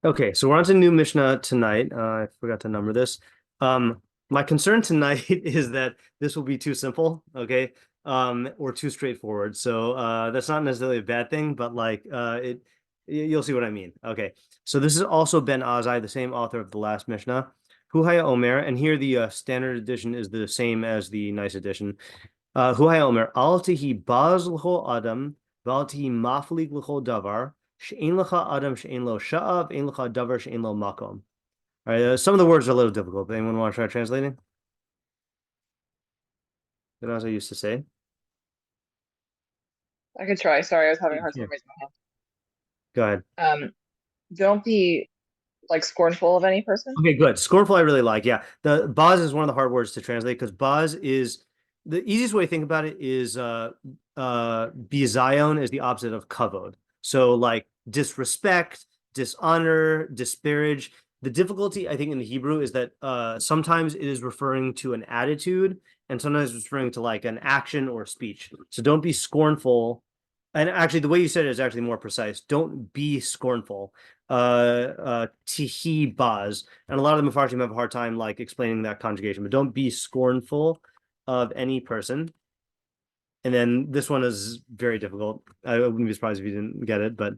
Okay, so we're on to new Mishnah tonight. I forgot to number this. My concern tonight is that this will be too simple, okay, or too straightforward. So that's not necessarily a bad thing, but like you'll see what I mean. Okay, so this is also Ben Azzai, the same author of the last Mishnah. Huhaya Omer, and here the standard edition is the same as the nice edition. Huhaya Omer, al tihi baz l'chol adam, val tihi maflig l'chol davar. She'ein lecha adam she'ein lo sha'av, ein lecha davar she'ein lo makom. All right, some of the words are a little difficult, but anyone want to try translating? As I used to say. I could try. Sorry, I was having a hard time Yeah. raising my Go ahead. hand. Don't be like scornful of any person. Okay, good. Scornful, I really like. Yeah, the baz is one of the hard words to translate because baz is the easiest way to think about it is bizayon is the opposite of kavod. So like disrespect, dishonor, disparage. The difficulty I think in the Hebrew is that sometimes it is referring to an attitude and sometimes it's referring to like an action or speech. So don't be scornful. And actually, the way you said it is actually more precise. Don't be scornful. Tihi baz, and a lot of the Mefarshim have a hard time like explaining that conjugation. But don't be scornful of any person. And then this one is very difficult. I wouldn't be surprised if you didn't get it, but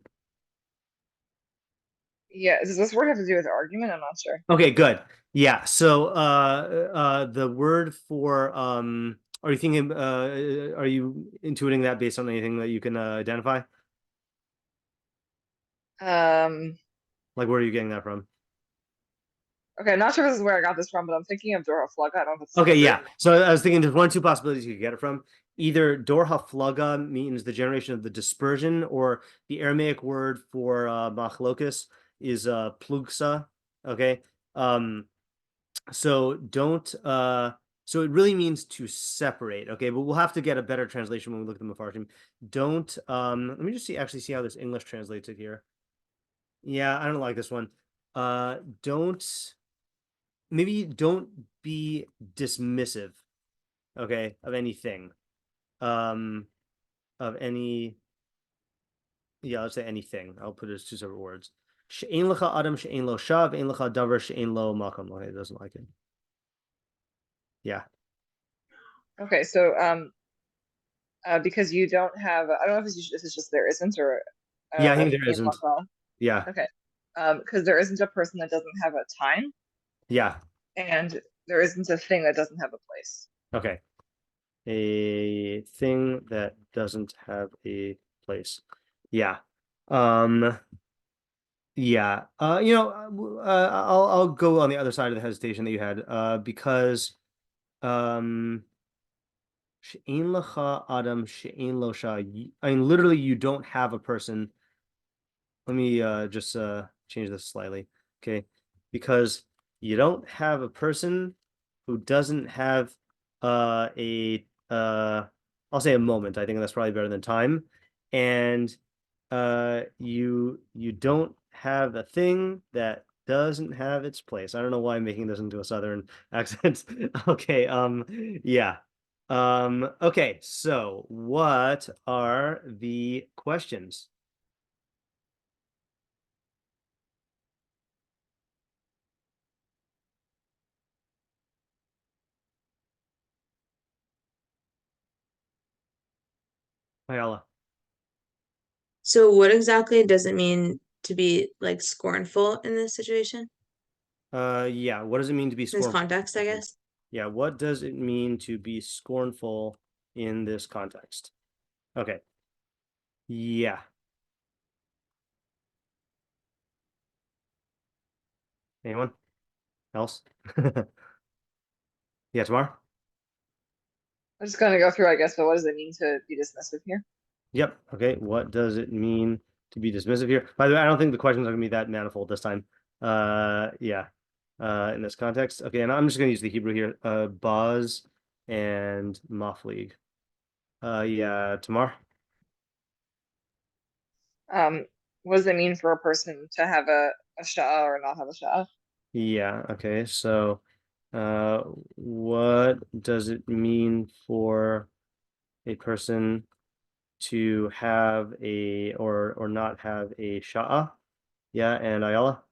Yeah, does this word have to do with argument? I'm not sure. okay, good. Yeah. So the word for are you thinking are you intuiting that based on anything that you can identify? Um, Like where are you getting that from? okay, I'm not sure if this is where I got this from, but I'm thinking of Dora Flugga. I don't know if it's the Okay, same yeah. root. So I was thinking there's one or two possibilities you could get it from. Either Dor Haflaga means the generation of the dispersion, or the Aramaic word for machlokus is plugsa. Okay. Um, so don't so it really means to separate. Okay, but we'll have to get a better translation when we look at the Mefarshim. Don't let me just see how this English translates it here. Yeah, I don't like this one. Don't maybe don't be dismissive, okay, of anything. Um, of any, yeah, let's say anything. I'll put it as two separate words. She'ein lecha adam she'ein lo shav, ein lecha davar she'ein lo makom. Okay, it doesn't like it. Yeah. Okay, so because you don't have, I don't know if this is just there isn't, or Yeah, I I'm think there thinking of isn't. Makal. Yeah. Okay, because there isn't a person that doesn't have a time, Yeah. and there isn't a thing that doesn't have a place. Okay. A thing that doesn't have a place. Yeah. Um, yeah. I'll go on the other side of the hesitation that you had, because um she'ein lecha adam she'ein lo sha. I mean, literally, you don't have a person. Let me just change this slightly, okay? Because you don't have a person who doesn't have a I'll say a moment. I think that's probably better than time. And you don't have a thing that doesn't have its place. I don't know why I'm making this into a southern accent. Okay, yeah. Okay, so what are the questions? Ayala. So what exactly does it mean to be like scornful in this situation? Yeah, what does it mean to be In this scornful? context, I guess. Yeah, what does it mean to be scornful in this context? Okay. Yeah. Anyone else? Yeah, tomorrow? I'm just gonna go through, I guess, but what does it mean to be dismissive here? Yep. Okay. What does it mean to be dismissive here? By the way, I don't think the questions are gonna be that manifold this time. Yeah. In this context. Okay, and I'm just gonna use the Hebrew here. Baz and Maflig. Yeah, tomorrow. What does it mean for a person to have a sha'ah or not have a sha'ah? Yeah, okay. So what does it mean for a person to have a or not have a sha'a? Yeah, and Ayala?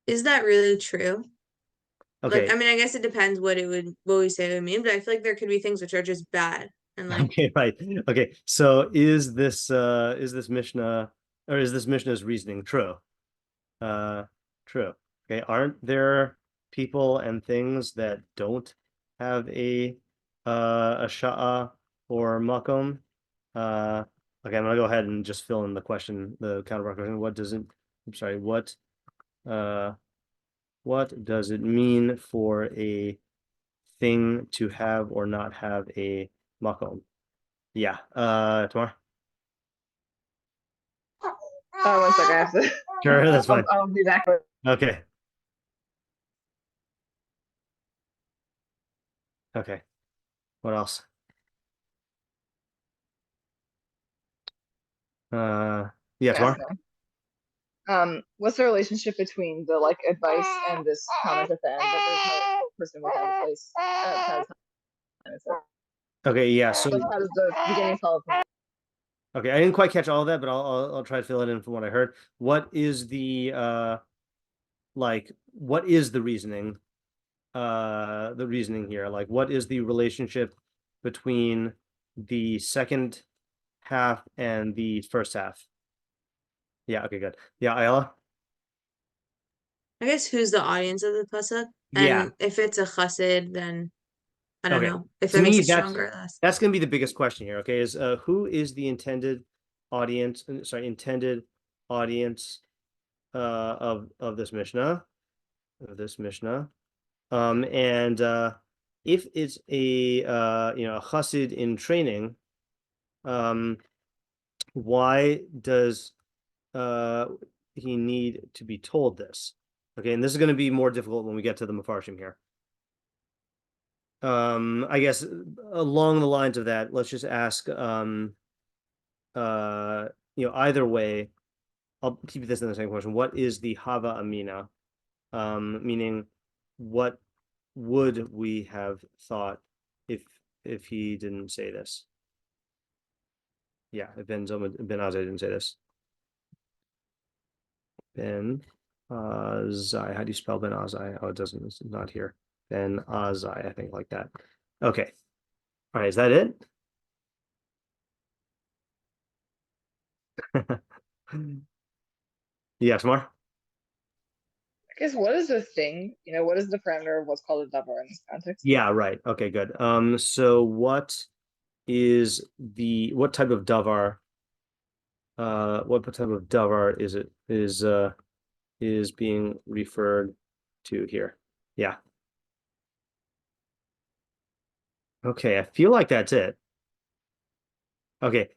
is that really true? Okay. Like, I mean, I guess it depends what we say it would mean, but I feel like there could be things which are just bad and like Okay, right. Okay. So is this Mishnah or is this Mishnah's reasoning true? True. Okay. Aren't there people and things that don't have a sha'a or makom? Okay, I'm gonna go ahead and just fill in the question, the counterpart question. What does it mean for a thing to have or not have a makom? Yeah. Tomorrow. Oh, 1 second. I have to. Sure, that's fine. I'll be back. Okay. Okay. What else? Yeah, tomorrow. What's the relationship between the like advice and this comment at the end that the person would have a place? Okay, yeah. So Like, how does the beginning follow? okay, I didn't quite catch all of that, but I'll try to fill it in from what I heard. What is the what is the reasoning? The reasoning here, like what is the relationship between the second half and the first half? Yeah, okay, good. Yeah, Ayala? I guess who's the audience of the pasuk? Yeah. And if it's a chassid, then I don't Okay. know if To it makes me, it stronger or less. that's going to be the biggest question here. Okay, is who is the intended audience? Intended audience of this mishnah, and if it's a a chassid in training, why does he need to be told this? Okay, and this is going to be more difficult when we get to the mafarshim here. I guess along the lines of that, let's just ask either way, I'll keep this in the same question. What is the hava amina? Meaning what would we have thought if he didn't say this? Yeah, if Ben Azzai didn't say this. Ben Azzai. How do you spell Ben Azzai? Oh, it doesn't. It's not here. Ben Azzai, I think, like that. Okay. All right. Is that it? Yeah, tomorrow. I guess what is the thing? What is the parameter of what's called a davar in this context? Yeah, right. Okay, good. So what type of davar? What type of davar is being referred to here? Yeah. Okay, I feel like that's it. Okay.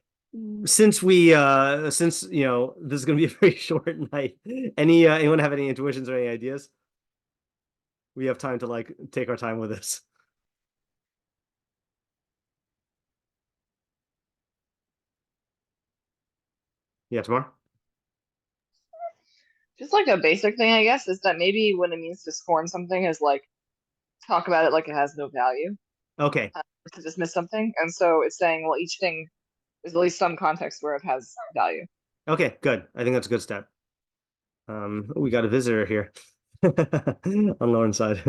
Since this is gonna be a very short night. Anyone have any intuitions or any ideas? We have time to like take our time with this. Yeah, tomorrow. Just like a basic thing, I guess, is that maybe when it means to scorn something is like talk about it like it has no value, Okay. to dismiss something. And so it's saying, well, each thing there's at least some context where it has value. Okay, good. I think that's a good step. We got a visitor here on Lauren's side.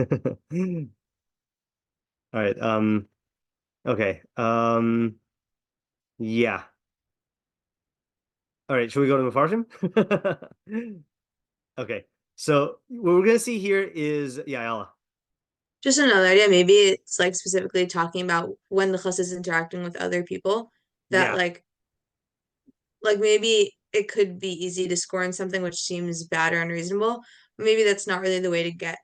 All right. Okay. Yeah. All right. Should we go to Mefarshim? Okay. So what we're gonna see here is Ella. Just another idea. Maybe it's like specifically talking about when the chassid is interacting with other people. That like maybe it could be easy to scorn something which seems bad or unreasonable. Maybe that's not really the way to get.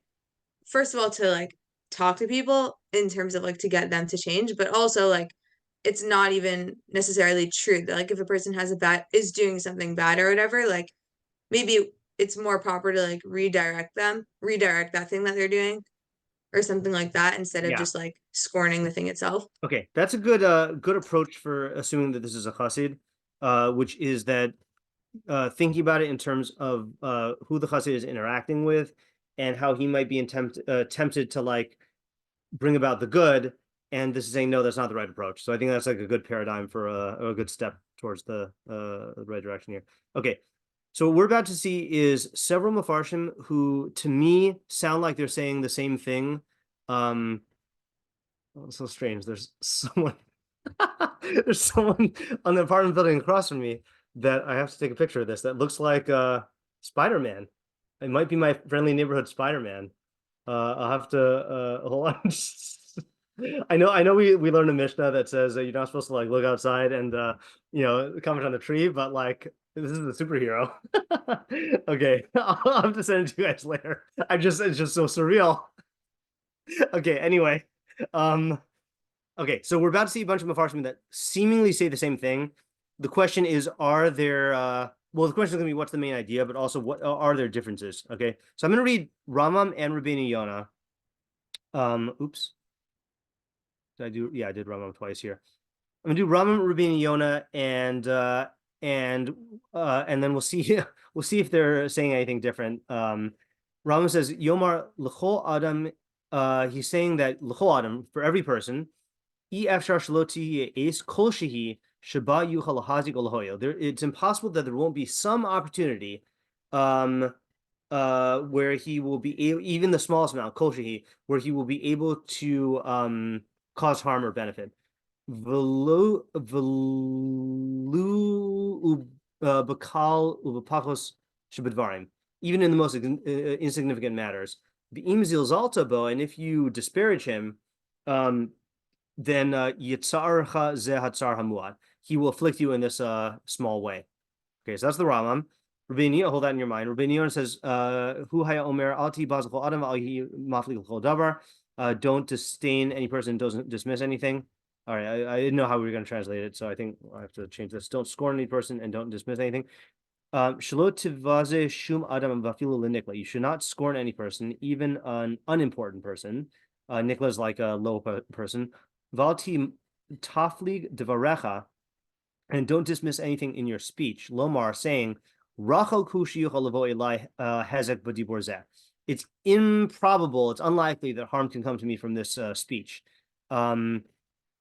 First of all, to like talk to people in terms of like to get them to change, but also like it's not even necessarily true that like if a person is doing something bad or whatever, like maybe it's more proper to like redirect that thing that they're doing or something like that instead of just like scorning the thing itself. Okay, that's a good approach for assuming that this is a chassid, which is that thinking about it in terms of who the chassid is interacting with and how he might be tempted to like bring about the good, and this is saying no, that's not the right approach. So I think that's like a good paradigm for a good step towards the right direction here. Okay, So what we're about to see is several Mefarshim who, to me, sound like they're saying the same thing. Oh, it's so strange. There's someone on the apartment building across from me that I have to take a picture of this that looks like Spider-Man. It might be my friendly neighborhood Spider-Man. I'll have to hold on. I know we learned a mishnah that says you're not supposed to like look outside and comment on the tree, but like this is the superhero. Okay, I'll have to send it to you guys later. It's just so surreal. Okay, anyway. Okay, so we're about to see a bunch of Mefarshim that seemingly say the same thing. The question is, are there well, the question is going to be what's the main idea, but also what are there differences? Okay, so I'm going to read Rambam and Rבינו Yona. Oops. Did I do? Yeah, I did Rambam twice here. I'm gonna do Rambam, Rבינו Yona, and then we'll see if they're saying anything different. Rambam says Yomar l'chol adam. He's saying that l'chol adam, for every person, it's impossible that there won't be some opportunity where he will be able, even the smallest amount, kol shehi, where he will be able to cause harm or benefit. Even in the most insignificant matters. And if you disparage him, then he will afflict you in this small way. Okay, so that's the Rambam. Rבינו, hold that in your mind. Rבינו says, don't disdain any person, doesn't dismiss anything. All right, I didn't know how we were going to translate it, so I think I have to change this. Don't scorn any person and don't dismiss anything. You should not scorn any person, even an unimportant person. Nikla is like a low person. Valti taflig devarecha, and don't dismiss anything in your speech. Lomar, saying, Rachel kushi lavo elai hezek b'dibur zeh. It's improbable, it's unlikely that harm can come to me from this speech. She'ein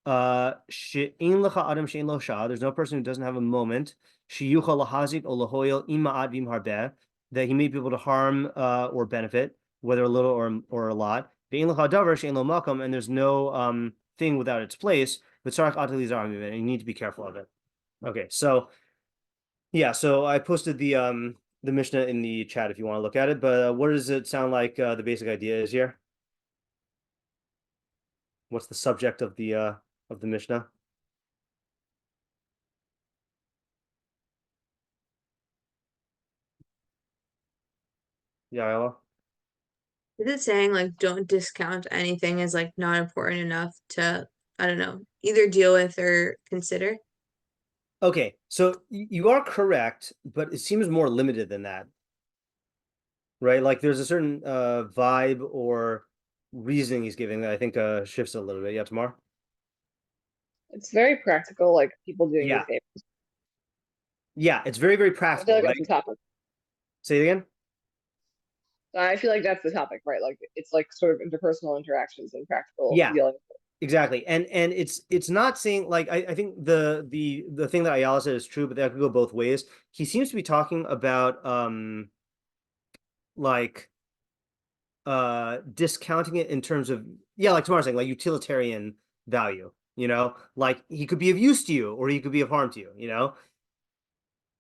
lecha adam she'ein lo shah. There's no person who doesn't have a moment. Sheyuchal lahazik o lahoyel ima'at v'im harbeh, that he may be able to harm or benefit, whether a little or a lot. Ve'ein lecha davar she'ein lo makom, and there's no thing without its place. But tzarich atali zar, and you need to be careful of it. Okay, so yeah, so I posted the mishnah in the chat if you want to look at it. But what does it sound like the basic idea is here? What's the subject of the mishnah? Yeah, Ella? Is it saying like don't discount anything as like not important enough to, I don't know, either deal with or consider? Okay, so you are correct, but it seems more limited than that, right? Like there's a certain vibe or reasoning he's giving that I think shifts a little bit. Yeah, Tamar? It's very practical, like people doing you favors. Yeah, it's very, very practical, I feel like right? that's the topic. Say it again? I feel like that's the topic, right? Like it's like sort of interpersonal interactions and practical dealing. Exactly. And it's not saying like I think the thing that Ayala said is true, but that could go both ways. He seems to be talking about like discounting it in terms of like Tamar's saying, like utilitarian value, like he could be of use to you or he could be of harm to you,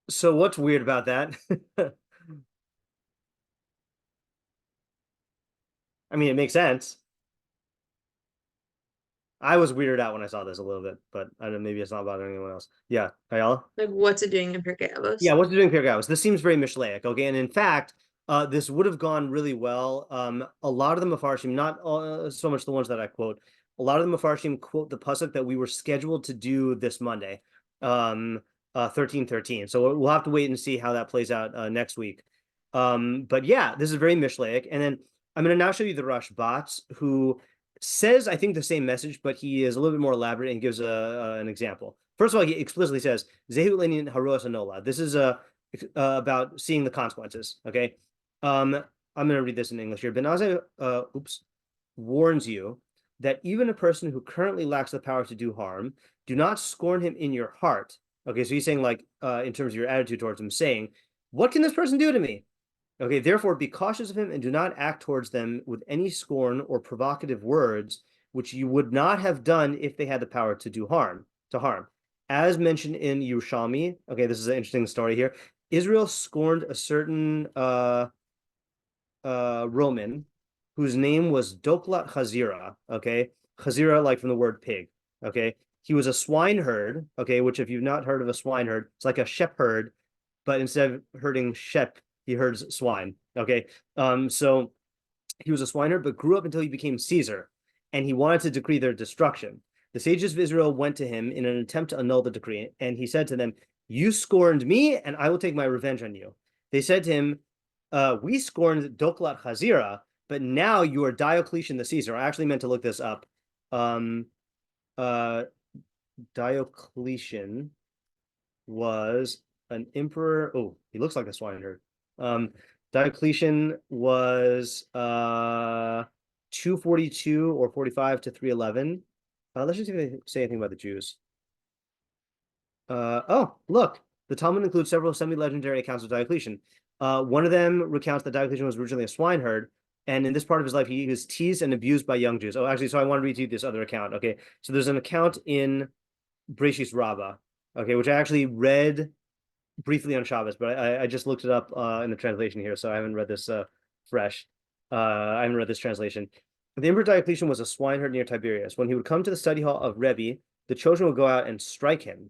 So what's weird about that? I mean, it makes sense. I was weirded out when I saw this a little bit, but I don't know, maybe it's not bothering anyone else. Yeah, Ayala? Like what's it doing in Pirkei Avos? Yeah, what's it doing in Pirkei Avos? This seems very Mishlaic, okay? And in fact, this would have gone really well. A lot of the Mefarshim, not so much the ones that I quote, a lot of the Mefarshim quote the pasuk that we were scheduled to do this Monday, 13:13. So we'll have to wait and see how that plays out next week. But yeah, this is very Mishlaic. And then I'm going to now show you the Rashbat, who says, I think, the same message, but he is a little bit more elaborate and gives an example. First of all, he explicitly says, Zehu lenin haros anola. This is about seeing the consequences, okay? I'm going to read this in English here. Ben Azzai, warns you that even a person who currently lacks the power to do harm, do not scorn him in your heart. Okay, so he's saying, like, in terms of your attitude towards him, saying, what can this person do to me? Okay, therefore be cautious of him and do not act towards them with any scorn or provocative words, which you would not have done if they had the power to do harm, As mentioned in Yerushalmi, okay, this is an interesting story here. Israel scorned a certain Roman whose name was Doklat Chazira, okay? Chazira, like from the word pig, okay? He was a swineherd, okay, which if you've not heard of a swineherd, it's like a shepherd, but instead of herding sheep, he herds swine, okay? So he was a swineherd, but grew up until he became Caesar, and he wanted to decree their destruction. The sages of Israel went to him in an attempt to annul the decree, and he said to them, you scorned me, and I will take my revenge on you. They said to him, we scorned Doklat Chazira, but now you are Diocletian the Caesar. I actually meant to look this up. Diocletian was an emperor. Oh, he looks like a swineherd. Diocletian was 242 or 45 to 311. Let's just see if they say anything about the Jews. Oh, look, the Talmud includes several semi-legendary accounts of Diocletian. One of them recounts that Diocletian was originally a swineherd, and in this part of his life, he was teased and abused by young Jews. Oh, actually, so I want to read you this other account. Okay, so there's an account in Berashit Rabbah, okay, which I actually read briefly on Shabbos, but I just looked it up in the translation here, so I haven't read this fresh. I haven't read this translation. The Emperor Diocletian was a swineherd near Tiberias. When he would come to the study hall of Rebbe, the children would go out and strike him.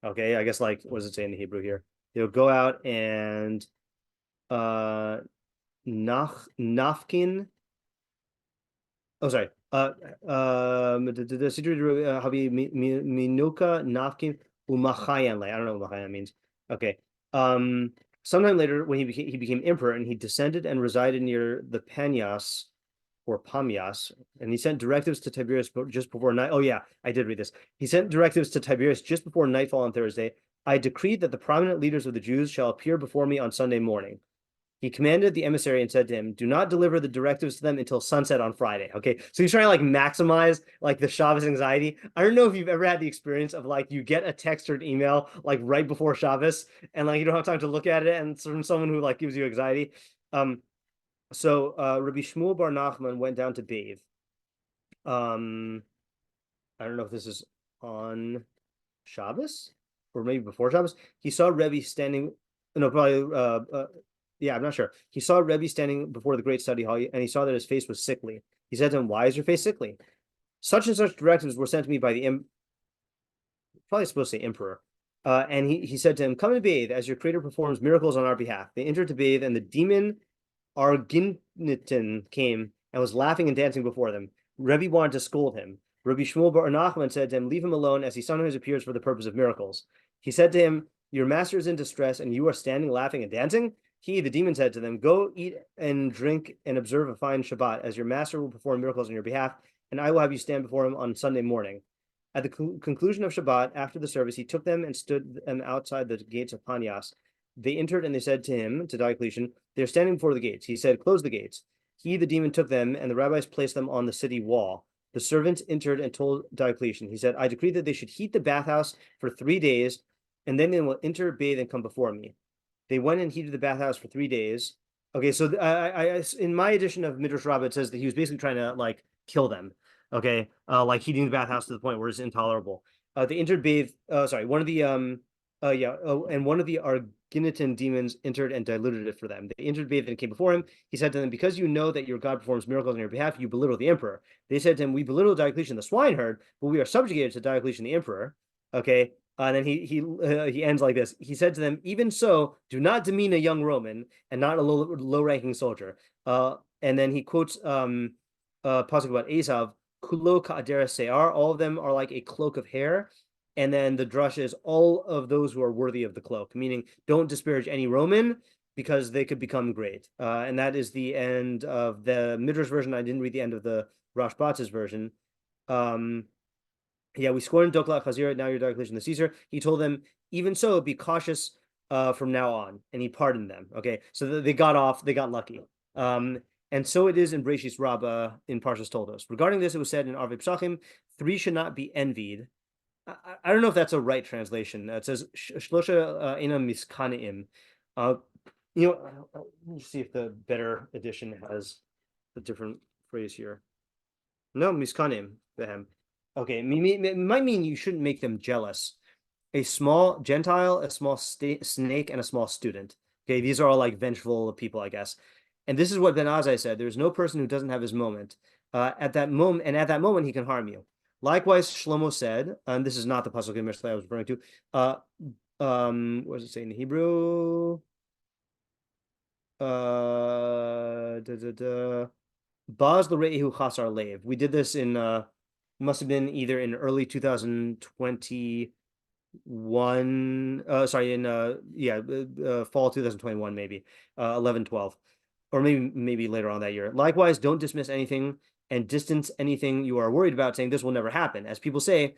Okay, I guess like, what does it say in the Hebrew here? They would go out and nafkin. Oh, sorry. Minuka nafkin umachayan. I don't know what umachayan means. Okay. Sometime later, when he became emperor, and he descended and resided near the Panias or Pamias, and he sent directives to Tiberius just before night. Oh yeah, I did read this. He sent directives to Tiberius just before nightfall on Thursday. I decreed that the prominent leaders of the Jews shall appear before me on Sunday morning. He commanded the emissary and said to him, do not deliver the directives to them until sunset on Friday. Okay, so he's trying to like maximize like the Shabbos anxiety. I don't know if you've ever had the experience of like you get a text or an email like right before Shabbos and like you don't have time to look at it, and it's from someone who like gives you anxiety. So Rabbi Shmuel Bar Nachman went down to bathe. I don't know if this is on Shabbos or maybe before Shabbos. He saw Rebbe standing. No, probably. Yeah, I'm not sure. He saw Rebbe standing before the great study hall, and he saw that his face was sickly. He said to him, "Why is your face sickly? Such and such directives were sent to me by the probably supposed to say emperor." And he said to him, "Come and bathe, as your creator performs miracles on our behalf." They entered to bathe, and the demon Arginitin came and was laughing and dancing before them. Rebbe wanted to scold him. Rabbi Shmuel Bar Nachman said to him, "Leave him alone, as he sometimes appears for the purpose of miracles." He said to him, "Your master is in distress, and you are standing laughing and dancing?" He, the demon, said to them, "Go eat and drink and observe a fine Shabbat, as your master will perform miracles on your behalf, and I will have you stand before him on Sunday morning." At the conclusion of Shabbat, after the service, he took them and stood them outside the gates of Panias. They entered, and they said to him, to Diocletian, "They're standing before the gates." He said, "Close the gates." He, the demon, took them, and the rabbis placed them on the city wall. The servants entered and told Diocletian. He said, "I decree that they should heat the bathhouse for 3 days, and then they will enter, bathe, and come before me." They went and heated the bathhouse for 3 days. Okay, so I in my edition of Midrash Rabbah, it says that he was basically trying to like kill them. Okay, like heating the bathhouse to the point where it's intolerable. They entered, bathed. Sorry, one of the and one of the Arginitan demons entered and diluted it for them. They entered, bathed, and came before him. He said to them, "Because you know that your God performs miracles on your behalf, you belittle the emperor." They said to him, "We belittle Diocletian the swineherd, but we are subjugated to Diocletian the emperor." Okay. And then he ends like this. He said to them, "Even so, do not demean a young Roman and not a low-ranking soldier." And then he quotes pasuk about Esav, "Kulo ka'adera se'ar." All of them are like a cloak of hair. And then the drush is all of those who are worthy of the cloak, meaning don't disparage any Roman because they could become great. And that is the end of the Midrash version. I didn't read the end of the Rashbatz's version. Yeah, we scorned Doklat Chazir, now you're Diocletian the Caesar. He told them, "Even so, be cautious from now on." And he pardoned them. Okay, so they got off, they got lucky. And so it is in Berashit Rabbah in Parshas Toldos. Regarding this, it was said in Arvei Psachim, 3 should not be envied. I don't know if that's a right translation. It says, Shlosha ina miskaneim. let me see if the better edition has a different phrase here. No, miskanim behem. Okay, it might mean you shouldn't make them jealous. A small Gentile, a small snake, and a small student. Okay, these are all like vengeful people, I guess. And this is what Ben Azzai said: there's no person who doesn't have his moment. At that moment, he can harm you. Likewise, Shlomo said, and this is not the pasuk in Mishlei I was referring to. What does it say in Hebrew? Baz l'reihu chasar leiv. We did this in must have been either in early 2021. Sorry, in fall 2021, maybe 11-12, or maybe later on that year. Likewise, don't dismiss anything and distance anything you are worried about, saying this will never happen. As people say,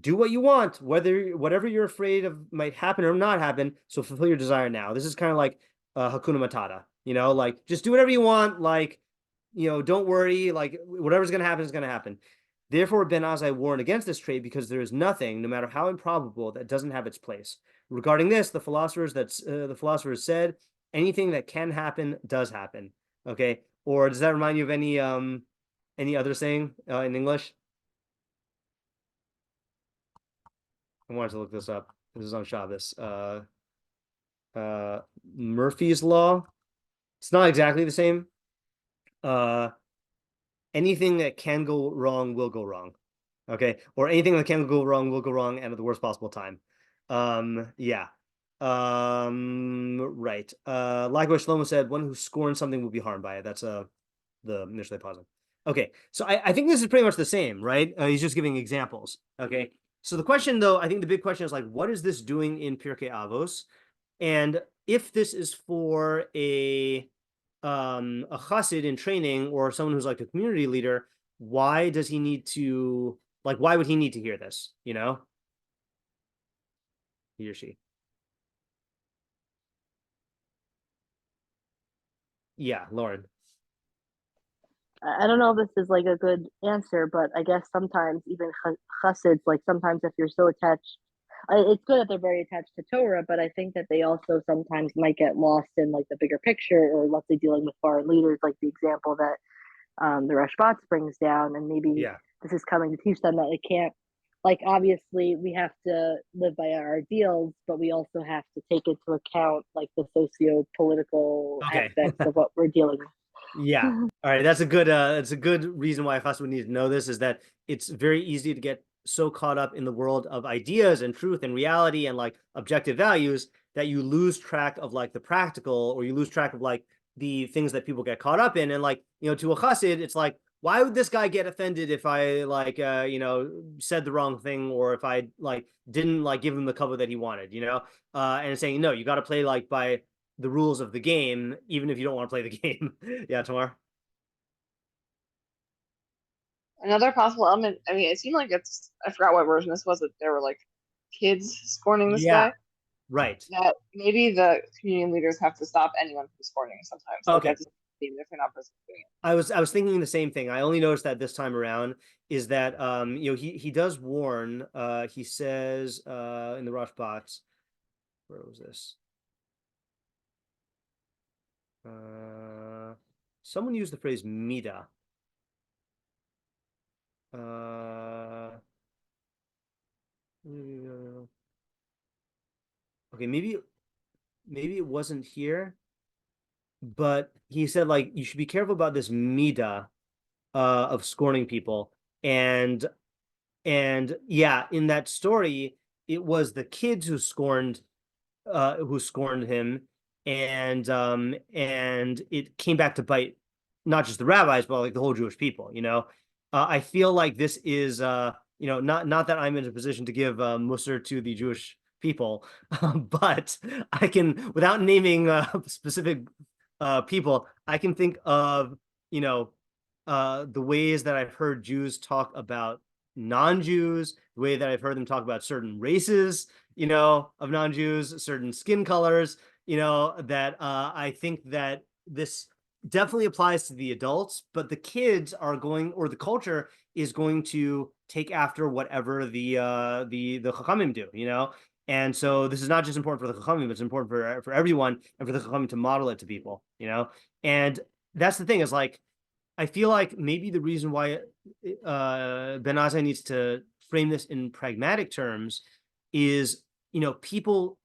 do what you want, whatever you're afraid of might happen or not happen. So fulfill your desire now. This is kind of like Hakuna Matata, like just do whatever you want, like, don't worry, like whatever's going to happen is going to happen. Therefore, Ben Azzai warned against this trait because there is nothing, no matter how improbable, that doesn't have its place. Regarding this, the philosophers said anything that can happen does happen. Okay, or does that remind you of any other saying in English? I wanted to look this up. This is on Shabbos. Murphy's Law. It's not exactly the same. Anything that can go wrong will go wrong. Okay. Or anything that can go wrong will go wrong and at the worst possible time. Yeah. Right. Like what Shlomo said, one who scorns something will be harmed by it. That's the Mishlei Podcast. Okay. So I think this is pretty much the same, right? He's just giving examples. Okay. So the question, though, I think the big question is like, what is this doing in Pirkei Avos? And if this is for a chassid in training or someone who's like a community leader, why does he need to, like, why would he need to hear this? He or she. Yeah, Lauren. I don't know if this is like a good answer, but I guess sometimes even chassids, like sometimes if you're so attached, it's good that they're very attached to Torah, but I think that they also sometimes might get lost in like the bigger picture, or let's say dealing with foreign leaders, like the example that the Rashbats brings down, and maybe this is coming to teach them that it can't, like obviously we have to live by our ideals, but we also have to take into account like the socio-political aspects of what we're dealing with. Yeah. All right. That's a good reason why Chassid would need to know this, is that it's very easy to get so caught up in the world of ideas and truth and reality and like objective values that you lose track of like the practical, or you lose track of like the things that people get caught up in. And like, to a Chassid, it's like, why would this guy get offended if I like, said the wrong thing, or if I like didn't like give him the cover that he wanted, and it's saying, no, you got to play like by the rules of the game, even if you don't want to play the game. Yeah, Tamar. Another possible element, I mean, it seemed like I forgot what version this was, that there were like kids scorning this guy. Right. That maybe the community leaders have to stop anyone from scorning sometimes. Okay. Like, even if they're not doing it. I was thinking the same thing. I only noticed that this time around is that he does warn. He says in the Rosh box, where was this? Someone used the phrase mida. Okay, maybe it wasn't here, but he said like you should be careful about this mida of scorning people, and yeah, in that story it was the kids who scorned him, and it came back to bite not just the rabbis but like the whole Jewish people. I feel like this is not that I'm in a position to give Musar to the Jewish people, but I can, without naming specific people, I can think of the ways that I've heard Jews talk about non-Jews, the way that I've heard them talk about certain races, of non-Jews, certain skin colors, that I think that this definitely applies to the adults, but the kids are going, or the culture is going to take after whatever the Chachamim do, And so this is not just important for the Chachamim, but it's important for everyone, and for the Chachamim to model it to people, And that's the thing, is like, I feel like maybe the reason why Ben Azzai needs to frame this in pragmatic terms is, people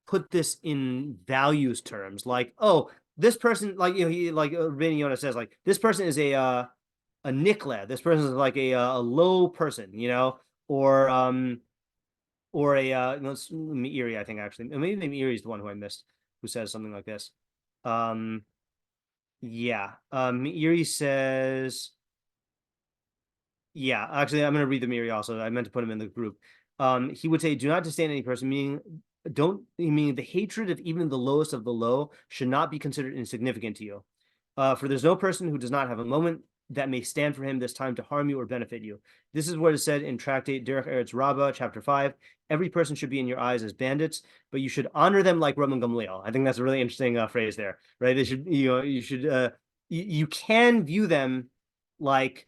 put this in values terms, like, oh, this person, like, he, like Rבינו Yona says, like, this person is a nikla, this person is like a low person, or a Meiri, I think, actually, maybe the Meiri is the one who I missed, who says something like this. Meiri says, actually, I'm going to read the Meiri also. I meant to put him in the group. He would say, do not disdain any person, meaning the hatred of even the lowest of the low should not be considered insignificant to you. For there's no person who does not have a moment that may stand for him this time to harm you or benefit you. This is what is said in Tractate Derech Eretz Rabbah, chapter 5. Every person should be in your eyes as bandits, but you should honor them like Rambam Gamliel. I think that's a really interesting phrase there, right? They should, you can view them like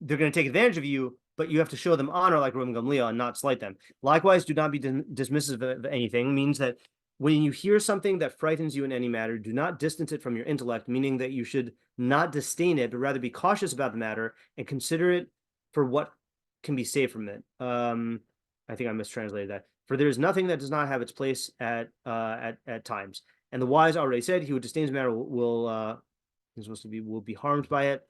they're going to take advantage of you, but you have to show them honor like Rambam Gamliel and not slight them. Likewise, do not be dismissive of anything, means that when you hear something that frightens you in any matter, do not distance it from your intellect, meaning that you should not disdain it, but rather be cautious about the matter and consider it for what can be saved from it. I think I mistranslated that. For there is nothing that does not have its place at times. And the wise already said, he who disdains the matter will be harmed by it,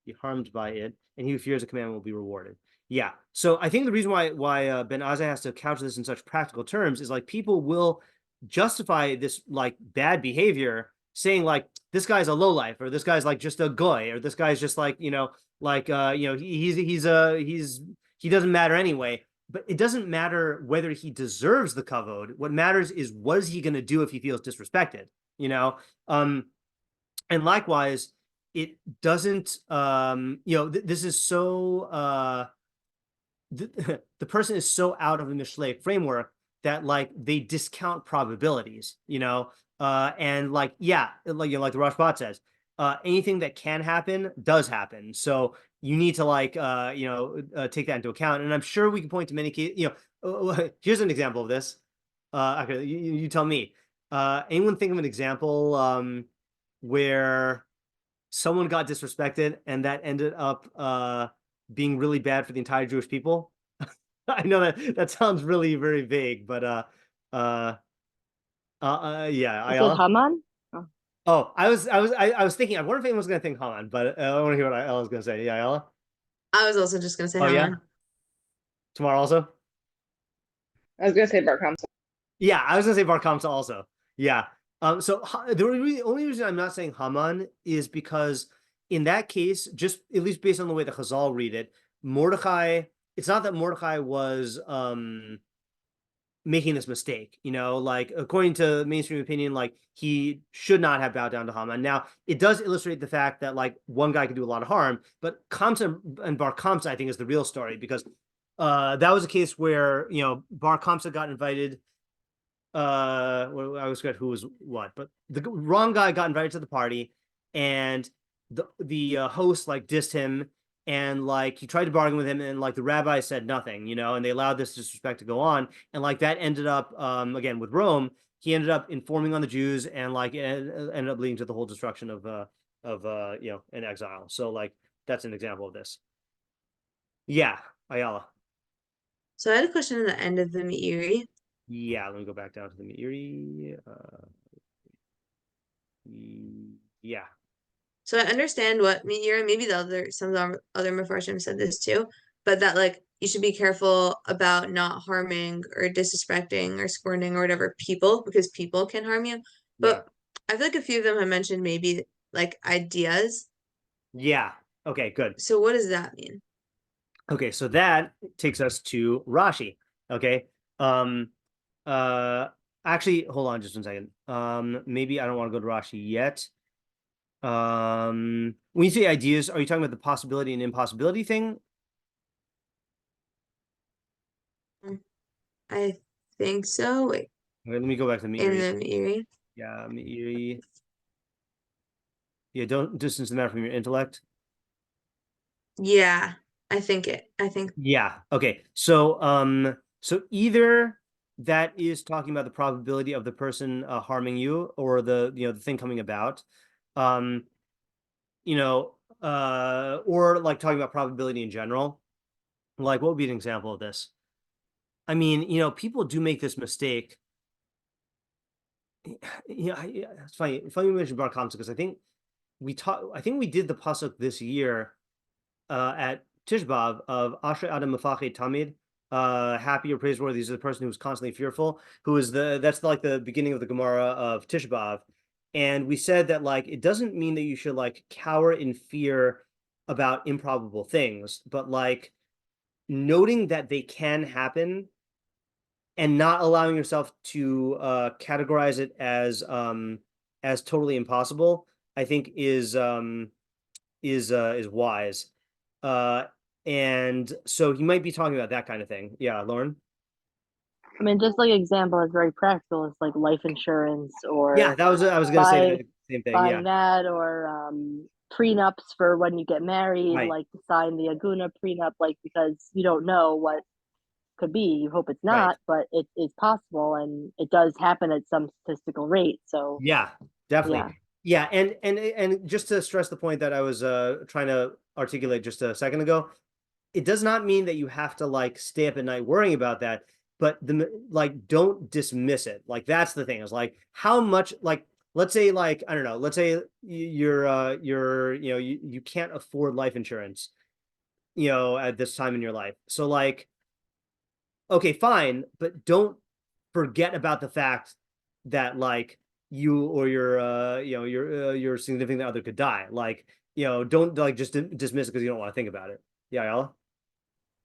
and he who fears a commandment will be rewarded. Yeah. So I think the reason why Ben Azzai has to couch this in such practical terms is like people will justify this like bad behavior, saying like this guy's a lowlife, or this guy's like just a goy, or this guy's just like he doesn't matter anyway. But it doesn't matter whether he deserves the kavod. What matters is, what is he going to do if he feels disrespected? And likewise, it doesn't. This is so. The person is so out of the Mishlei framework that like they discount probabilities, and like the Rashbat says, anything that can happen does happen. So you need to take that into account. And I'm sure we can point to many cases. Here's an example of this. Okay, you tell me. Anyone think of an example where someone got disrespected and that ended up being really bad for the entire Jewish people? I know that sounds really very vague, but Is Ayala? it Haman? Oh, I was thinking. I wonder if anyone was going to think Haman, but I want to hear what Ayala was going to say. Yeah, Ayala? I was also just going to say Oh, Haman. yeah? Tomorrow also? I was gonna say Bar Kamsa. Yeah, I was going to say Bar Kamsa also. Yeah. So the only reason I'm not saying Haman is because in that case, just at least based on the way the Chazal read it, Mordechai, it's not that Mordechai was making this mistake, like according to mainstream opinion, like he should not have bowed down to Haman. Now, it does illustrate the fact that like one guy could do a lot of harm, but Kamsa and Bar Kamsa, I think, is the real story, because that was a case where, Bar Kamsa got invited. I always forget who was what, but the wrong guy got invited to the party, and the host like dissed him, and like he tried to bargain with him, and like the rabbi said nothing, and they allowed this disrespect to go on, and like that ended up again with Rome, he ended up informing on the Jews, and like it ended up leading to the whole destruction of an exile. So like that's an example of this. Yeah, Ayala. So I had a question at the end of the Meiri. Yeah, let me go back down to the Meiri. Yeah. So I understand what Meiri, maybe some of the other Mefarshim said this too, but that like you should be careful about not harming or disrespecting or scorning or whatever people, because people can harm you. But I feel like a few of them have mentioned maybe like ideas. Yeah. Okay, good. So what does that mean? Okay, so that takes us to Rashi. Okay. Actually, hold on just 1 second. Maybe I don't want to go to Rashi yet. When you say ideas, are you talking about the possibility and impossibility thing? I think so. Wait. Okay, let me go back to Meiri. In the Meiri. Yeah, Meiri. Yeah, don't distance the matter from your intellect. Yeah, I think. Yeah. Okay. So either that is talking about the probability of the person harming you, or the the thing coming about. Or like talking about probability in general. Like, what would be an example of this? I mean, people do make this mistake. Yeah, it's funny. Funny you mentioned Bar Kamsa, because I think we did the pasuk this year at Tish B'Av of Ashrei Adam Mefachei Tamid. Happy or praiseworthy is the person who's constantly fearful. That's like the beginning of the Gemara of Tish B'Av. And we said that, like, it doesn't mean that you should like cower in fear about improbable things, but like noting that they can happen and not allowing yourself to categorize it as totally impossible, I think is wise. And so he might be talking about that kind of thing. Yeah, Lauren. I mean, just like example, it's very practical. It's like life insurance, or I was going to say the same thing. buying that, or prenups for when you get married, Right. like to sign the Aguna prenup, like because you don't know what could be. You hope it's not, but it is possible, and it does happen at some statistical rate. So yeah, definitely. Yeah, and just to stress the point that I was trying to articulate just a second ago, it does not mean that you have to like stay up at night worrying about that, but don't dismiss it. Like, that's the thing, is like how much, like, let's say, like, I don't know, let's say you can't afford life insurance, at this time in your life. So like, okay, fine, but don't forget about the fact that like you or your significant other could die. Like, don't like just dismiss it because you don't want to think about it. Yeah, Ayala?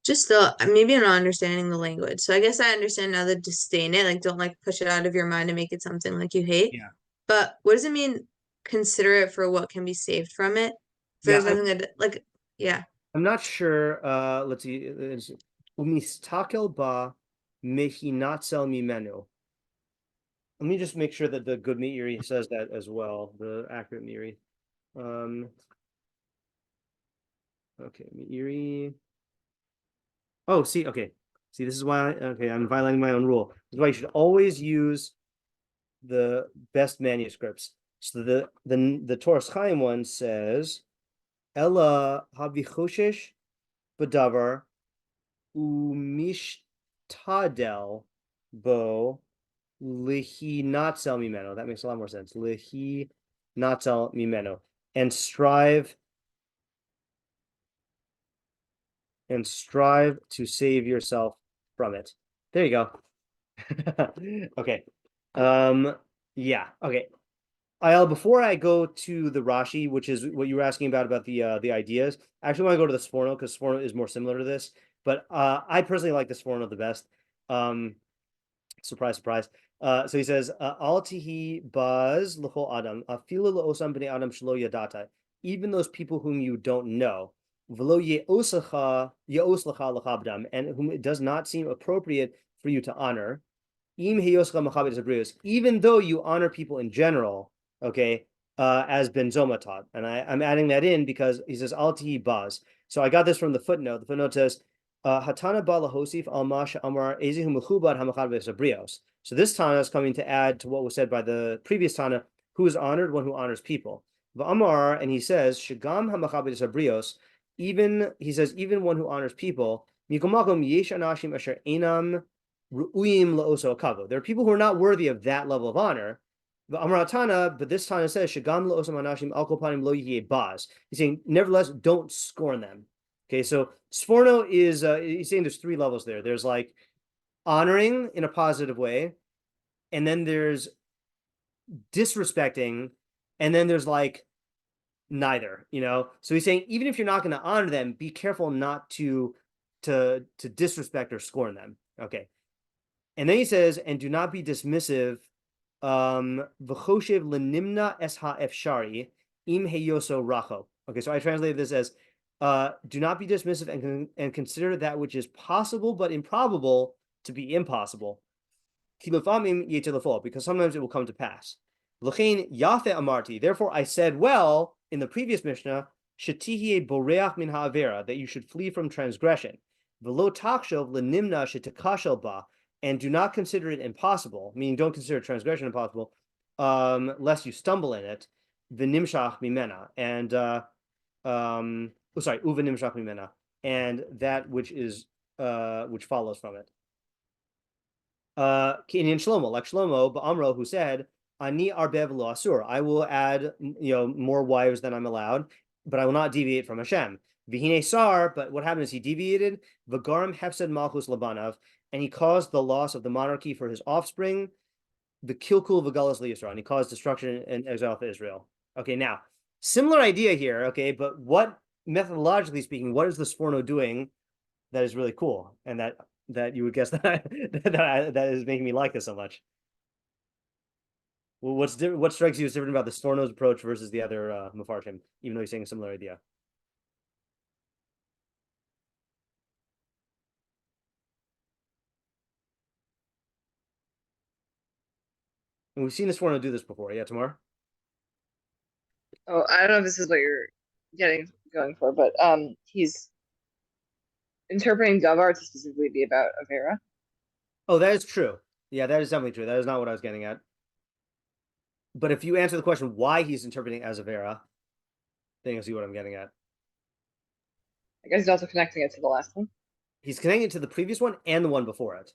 Just maybe I'm not understanding the language. So I guess I understand now the disdain it, like don't like push it out of your mind and make it something like you hate. Yeah. But what does it mean? Consider it for what can be saved from it. If there's nothing that like, yeah. I'm not sure. Let's see. Umistakel ba mehinatsel mimenu. Let me just make sure that the good Meiri says that as well, the accurate Meiri. Okay, Meiri. Oh, see, okay. See, this is why I'm violating my own rule. This is why you should always use the best manuscripts. So the Torah Chaim one says, Ella havichoshesh b'davar umishtadel bo lihi natzel mimeno. That makes a lot more sense. Lihi natzel mimeno. And strive to save yourself from it. There you go. Okay. Yeah. Okay. Before I go to the Rashi, which is what you were asking about the ideas, I actually want to go to the Sforno, because Sforno is more similar to this. But I personally like the Sforno the best. Surprise, surprise. So he says, Al tihi baz l'chol adam, afilu l'osam b'nei adam shelo yadata, even those people whom you don't know, v'lo ye'os lecha l'chabdam, and whom it does not seem appropriate for you to honor, im heyoscha machabed zabrios, even though you honor people in general, okay, as Ben Zoma taught. And I'm adding that in because he says, Al tihi baz. So I got this from the footnote. The footnote says, Hatana bala hosif al masha amar ezihu mechubad hamachad v'esabrios. So this Tana is coming to add to what was said by the previous Tana, who is honored, one who honors people. V'amar, and he says, Shagam hamachad v'esabrios, even one who honors people, mikomakom yesh anashim asher enam ru'uyim la'oso akavo. There are people who are not worthy of that level of honor. V'amar Tana, but this Tana says, Shagam la'osam anashim al kopanim lo yeh baz. He's saying, nevertheless, don't scorn them. Okay, so Sforno is he's saying there's three levels there. There's like honoring in a positive way, and then there's disrespecting, and then there's like neither, So he's saying even if you're not going to honor them, be careful not to disrespect or scorn them. Okay. And then he says, and do not be dismissive. V'choshev lenimna es ha'efshari im heyoso racho. Okay, so I translated this as do not be dismissive and consider that which is possible but improbable to be impossible. Because sometimes it will come to pass. Therefore I said, well, in the previous Mishnah, that you should flee from transgression. and do not consider it impossible, meaning don't consider transgression impossible, lest you stumble in it, v'nimshach mimena, and uva nimshach mimena, and that which is which follows from it. Kinyan Shlomo, like Shlomo Ba'amro, who said, Ani arbev lo asur, I will add more wives than I'm allowed, but I will not deviate from Hashem. Vihine sar, but what happened is he deviated, v'garam hefsed malchus labanav, and he caused the loss of the monarchy for his offspring, the kilkul v'galas liyisrael, and he caused destruction and exile for Israel. Okay, now, similar idea here, okay, but what, methodologically speaking, what is the Sforno doing that is really cool, and that you would guess that that is making me like this so much? Well, what strikes you as different about the Sforno's approach versus the other Mefarshim, even though he's saying a similar idea? And we've seen the Sforno do this before. Yeah, Tamar? Oh, I don't know if this is what you're going for, but he's interpreting Davar to specifically be about Avera. Oh, that is true. Yeah, that is definitely true. That is not what I was getting at. But if you answer the question why he's interpreting as Avera, then you'll see what I'm getting at. I guess he's also connecting it to the last one. He's connecting it to the previous one and the one before it.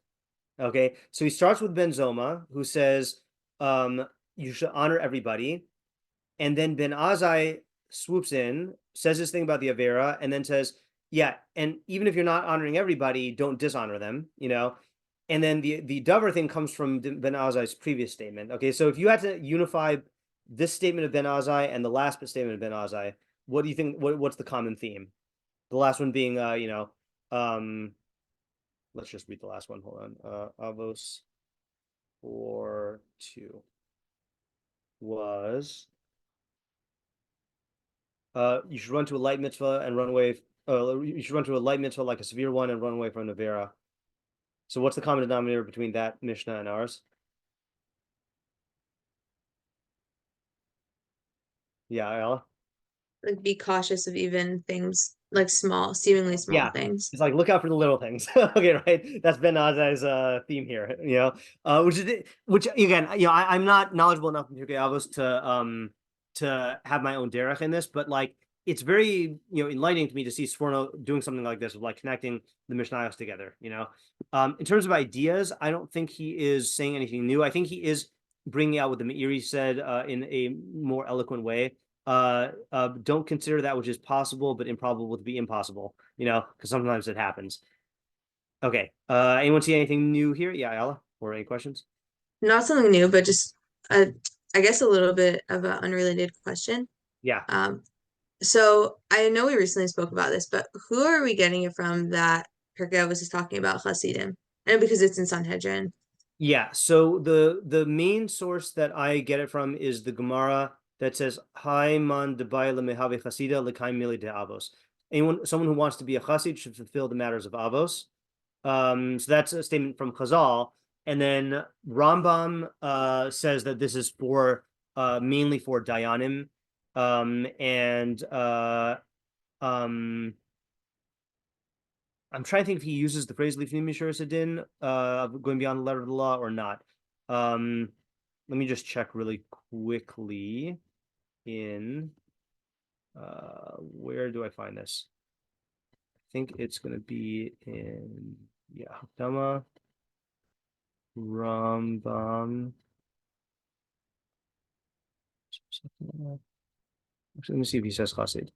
Okay, so he starts with Ben Zoma, who says, you should honor everybody. And then Ben Azzai swoops in, says this thing about the Avera, and then says, yeah, and even if you're not honoring everybody, don't dishonor them, And then the Dover thing comes from Ben Azzai's previous statement. Okay, so if you had to unify this statement of Ben Azzai and the last statement of Ben Azzai, what do you think? What's the common theme? The last one being, let's just read the last one. Hold on. Avos 4:2 was you should run to a light mitzvah and run away. You should run to a light mitzvah like a severe one and run away from Avera. So what's the common denominator between that Mishnah and ours? Yeah, Ayala? Like be cautious of even things like seemingly small things. It's like look out for the little things. Okay, right? That's Ben Azzai's theme here, which again, I'm not knowledgeable enough in Pirkei Avos to have my own derech in this, but like it's very enlightening to me to see Sforno doing something like this, of like connecting the mishnayos together. In terms of ideas, I don't think he is saying anything new. I think he is bringing out what the Meiri said in a more eloquent way. Don't consider that which is possible but improbable to be impossible. Because sometimes it happens. Okay. Anyone see anything new here? Yeah, Ayala, or any questions? Not something new, but just I guess a little bit of an unrelated question. Yeah. So I know we recently spoke about this, but who are we getting it from that Pirkei Avos is talking about Hasidim? And because it's in Sanhedrin. Yeah. So the main source that I get it from is the Gemara that says, "Hai man debay lemehave chasida l'kaim mili de avos." Someone who wants to be a chassid should fulfill the matters of avos. So that's a statement from Chazal, and then Rambam says that this is for mainly for dayanim. I'm trying to think if he uses the phrase "lifnim mishur sedin," going beyond the letter of the law, or not. Let me just check really quickly. Where do I find this? I think it's going to be in Akdama, Rambam. Actually, let me see if he says chassid.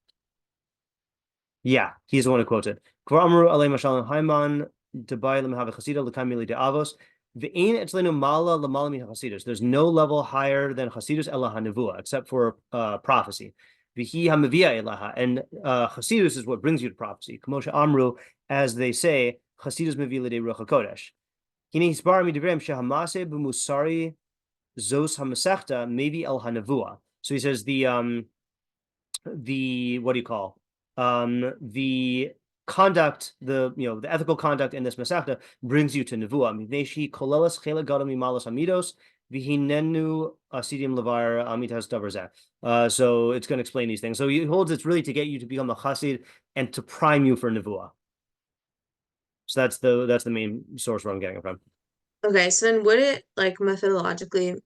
Yeah, he's the one who quotes it. There's no level higher than chasidus ela hanevua, except for prophecy. And chasidus is what brings you to prophecy. Kamosha amru, as they say, chasidus mevi l'dei ruach hakodesh. Hine hisbar midivrem shehamase b'musari zos hamasechta maybe el hanevua. So he says the what do you call the conduct, the ethical conduct in this Masechta brings you to Nevuah. Mivneshi kolelas chela gadol mimalos amidos v'hinenu asidim levar amitas davar. So it's going to explain these things. So he holds it's really to get you to become a chassid and to prime you for Nevuah. So that's the main source where I'm getting it from. Okay, so then would it like methodologically,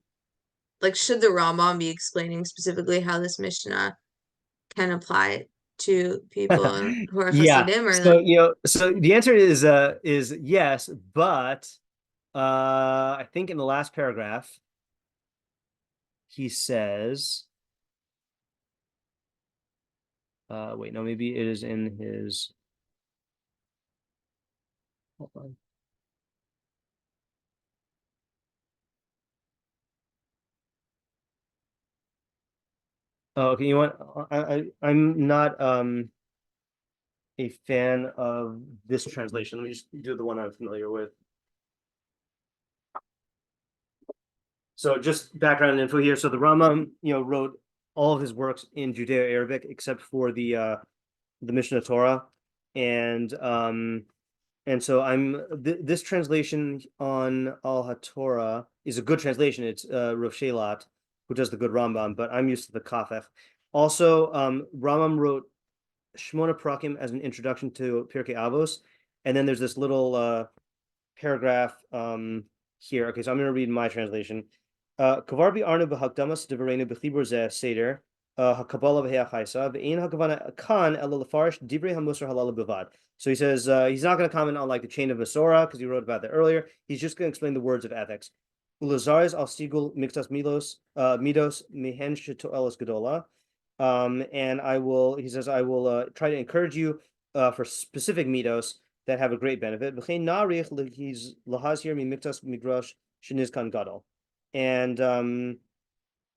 like should the Rambam be explaining specifically how this mishnah can apply to people who are Yeah. Hasidim, or So, like so the answer is yes, but I think in the last paragraph he says, wait, no, maybe it is in his, hold on. Oh, okay, you want, I'm not a fan of this translation. Let me just do the one I'm familiar with. So just background info here. So the Rambam, wrote all of his works in Judeo-Arabic except for the Mishnah Torah, and so this translation on Al HaTorah is a good translation. It's Rav Shelat, who does the good Rambam, but I'm used to the Kafech. Also, Rambam wrote Shmona Prakim as an introduction to Pirkei Avos, and then there's this little paragraph here. Okay, so I'm going to read my translation. Kavar bi'arnu b'hakdamas devarenu b'chibur zeh seder hakabala v'he'achaisa v'ein hakavana kan ela lefarish divrei hamusar halal b'vad. So he says he's not going to comment on like the chain of Masorah because he wrote about that earlier. He's just going to explain the words of ethics. Ulazaris al sigul mixtas midos mihen shetoelos gedola. And he says, I will try to encourage you for specific midos that have a great benefit.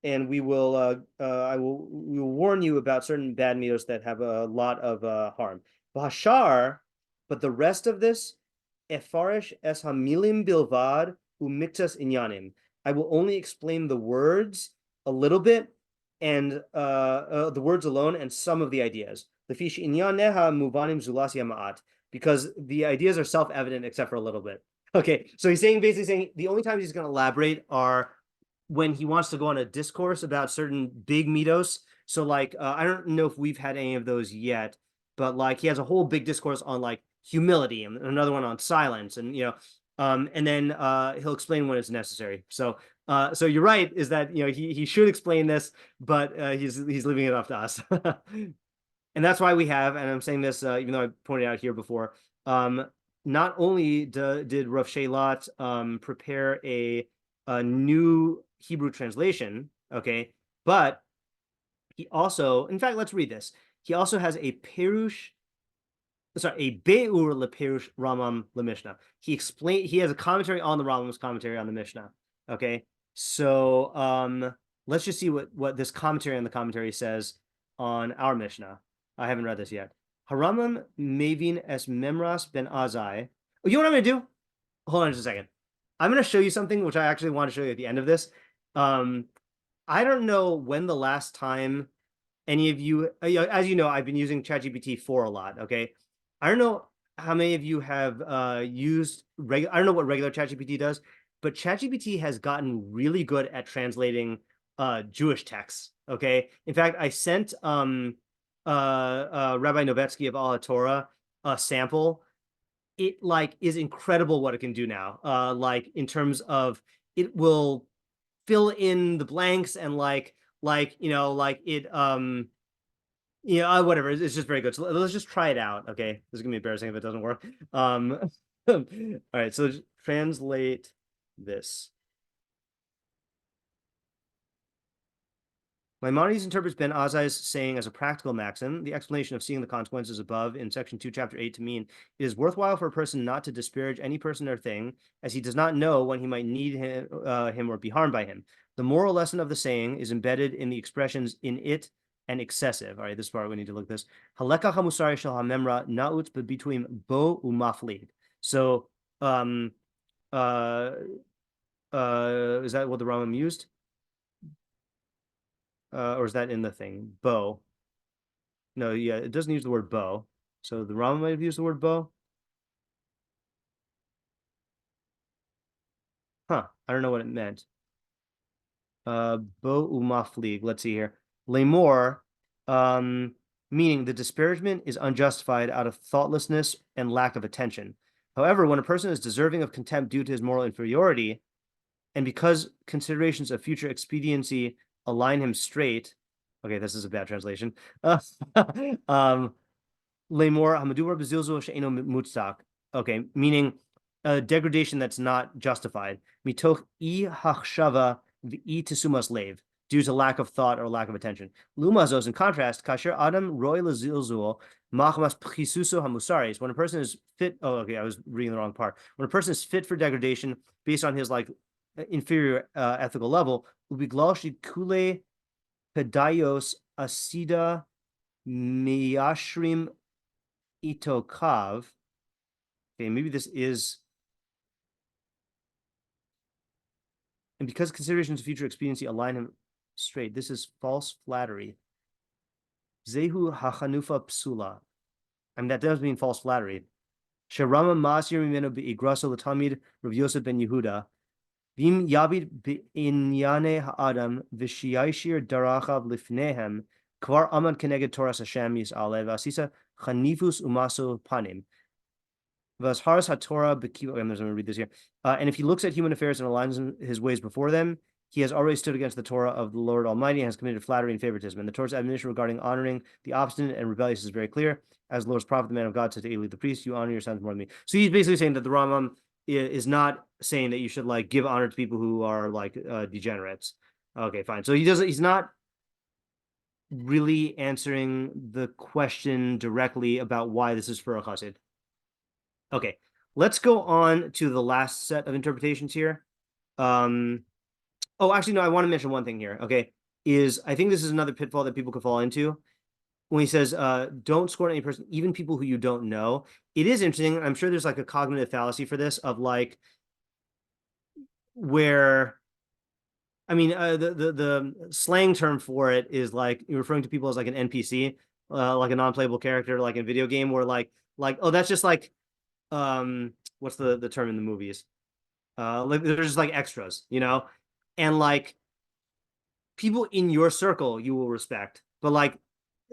And we will we will warn you about certain bad midos that have a lot of harm. But the rest of this, efarish es hamilim bilvad umiktas inyanim. I will only explain the words a little bit, and the words alone, and some of the ideas. Lefish inyaneha muvanim zulasi ma'at, because the ideas are self-evident except for a little bit. Okay, so he's basically saying the only times he's going to elaborate are when he wants to go on a discourse about certain big mitos. So like, I don't know if we've had any of those yet, but like he has a whole big discourse on like humility and another one on silence, and and then he'll explain when it's necessary. So you're right, is that he should explain this, but he's leaving it up to us. And that's why we have, and I'm saying this even though I pointed out here before, not only did Rav Shelat prepare a new Hebrew translation, okay, but he also, in fact, let's read this. He also has a perush, a beur leperush Rambam lemishnah. He has a commentary on the Rambam's commentary on the Mishnah. Okay, so let's just see what this commentary on the commentary says on our Mishnah. I haven't read this yet. Haramam mevin es memras Ben Azzai. Oh, you know what I'm going to do? Hold on just a second. I'm going to show you something which I actually want to show you at the end of this. I don't know when the last time any of you, as you know, I've been using ChatGPT 4 a lot. Okay, I don't know how many of you have used I don't know what regular ChatGPT does, but ChatGPT has gotten really good at translating Jewish texts. Okay, in fact, I sent Rabbi Novetsky of Al Torah a sample. It like is incredible what it can do now. Like in terms of it will fill in the blanks and like it whatever. It's just very good. So let's just try it out. Okay, this is gonna be embarrassing if it doesn't work. All right, so just translate this. Maimonides interprets Ben Azzai's saying as a practical maxim, the explanation of seeing the consequences above in section 2, chapter 8 to mean it is worthwhile for a person not to disparage any person or thing, as he does not know when he might need him or be harmed by him. The moral lesson of the saying is embedded in the expressions in it and excessive. All right, this part we need to look at this. Halekach hamusari shel hamemra naut between bo umaflig. So, is that what the Rambam used? Or is that in the thing? Bow. No, yeah, it doesn't use the word bow. So the Rambam might have used the word bow. Huh. I don't know what it meant. Bo umaflig. Let's see here. Lemor, meaning the disparagement is unjustified out of thoughtlessness and lack of attention. However, when a person is deserving of contempt due to his moral inferiority, and because considerations of future expediency align him straight, okay, this is a bad translation. Lemor hamadur b'zilzul she'eno mutzak. Okay, meaning a degradation that's not justified. Mitoch I hachshava v'i tesumas lev, due to lack of thought or lack of attention. Lumazos, in contrast, kasher adam roy lezilzul machmas pchisuso hamusaris. When a person is fit, oh, okay, I was reading the wrong part. When a person is fit for degradation based on his like inferior ethical level, ubigloshi kule pedaios asida miyashrim itokav. Okay, maybe this is. And because considerations of future expediency align him straight, this is false flattery. Zehu hachanufa psula. I mean, that does mean false flattery. Sharama masir mimeno be'igraso l'tamid Rav Yosef ben Yehuda. Vim yabid be'inyane ha'adam v'shiyashir darachav lifnehem kvar amad keneged Torah Hashem yis'ale v'asisa chanifus umaso panim. V'asharas ha'Torah Bekius. I'm going to read this here. And if he looks at human affairs and aligns his ways before them, he has already stood against the Torah of the Lord Almighty and has committed flattery and favoritism. And the Torah's admonition regarding honoring the obstinate and rebellious is very clear. As the Lord's prophet, the man of God, said to Eli the priest, "You honor your sons more than me." So he's basically saying that the Rambam is not saying that you should like give honor to people who are like degenerates. Okay, fine. So he's not really answering the question directly about why this is for a chassid. Okay, let's go on to the last set of interpretations here. Oh, actually, no, I want to mention one thing here, okay, is I think this is another pitfall that people could fall into. When he says, don't scorn any person, even people who you don't know. It is interesting. I'm sure there's like a cognitive fallacy for this of like, where, I mean, the slang term for it is like, you're referring to people as like an NPC, like a non-playable character, like in a video game, where like, oh, that's just like, what's the term in the movies? Like they're just like extras, you know? And like people in your circle you will respect, but like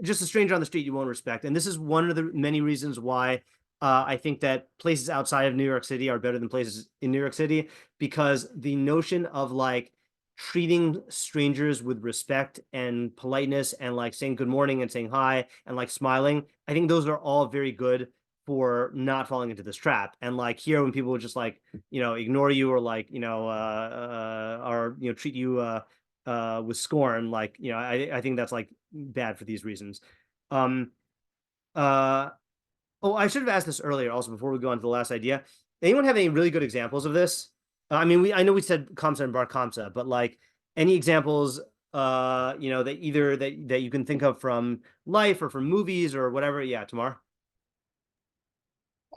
just a stranger on the street you won't respect. And this is one of the many reasons why I think that places outside of New York City are better than places in New York City, because the notion of like treating strangers with respect and politeness and like saying good morning and saying hi and like smiling, I think those are all very good for not falling into this trap. And like here, when people just like, you know, ignore you or like, you know, or, you know, treat you with scorn, like, you know, I think that's like bad for these reasons. Oh, I should have asked this earlier also before we go on to the last idea. Anyone have any really good examples of this? I mean, I know we said Kamsa and Bar Kamsa, but like any examples, you know, that either that you can think of from life or from movies or whatever. Yeah, Tamar.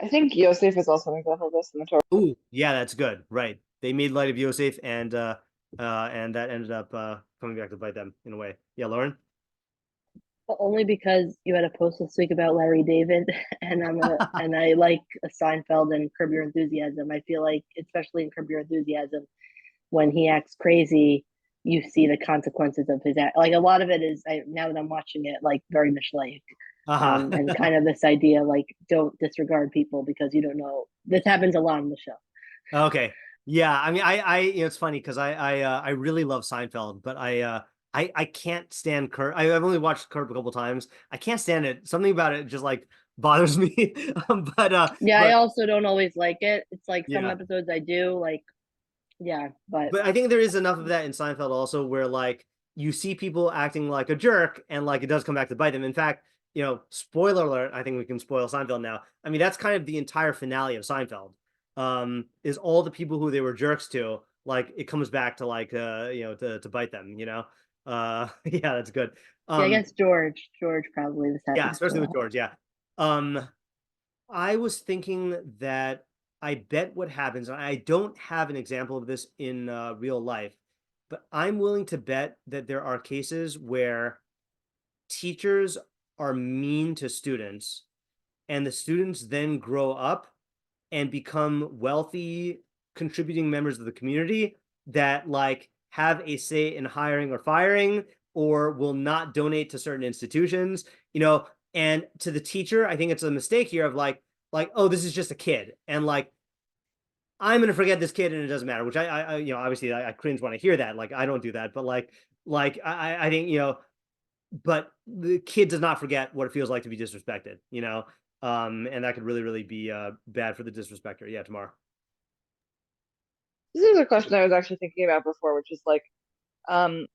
I think Yosef is also an example of this in the Torah. Oh, yeah, that's good. Right. They made light of Yosef, and that ended up coming back to bite them in a way. Yeah, Lauren? Only because you had a post this week about Larry David, and and I like Seinfeld and Curb Your Enthusiasm. I feel like, especially in Curb Your Enthusiasm, when he acts crazy, you see the consequences of his act. Like a lot of it is, now that I'm watching it, like very Mishlei. And kind of this idea, like, don't disregard people because you don't know. This happens a lot on the show. Okay. Yeah. I mean, I you know, it's funny because I really love Seinfeld, but I can't stand Curb. I've only watched Curb a couple times. I can't stand it. Something about it just like bothers me. But I also don't always like it. It's like some episodes I do, like, yeah, but I think there is enough of that in Seinfeld also, where like you see people acting like a jerk and like it does come back to bite them. In fact, you know, spoiler alert, I think we can spoil Seinfeld now. I mean, that's kind of the entire finale of Seinfeld, is all the people who they were jerks to, like it comes back to like, you know, to bite them, you know? Yeah, that's good. I guess George probably was happy. Yeah, especially with George, yeah. I was thinking that I bet what happens, and I don't have an example of this in real life, but I'm willing to bet that there are cases where teachers are mean to students and the students then grow up and become wealthy, contributing members of the community that like have a say in hiring or firing, or will not donate to certain institutions, you know. And to the teacher, I think it's a mistake here of like, like, oh, this is just a kid, and like I'm gonna forget this kid and it doesn't matter, which I you know, obviously I cringe when I hear that. Like I don't do that, but like I think, you know, but the kid does not forget what it feels like to be disrespected, you know. And that could really, really be bad for the disrespecter. Yeah, tomorrow. This is a question I was actually thinking about before, which is like, um,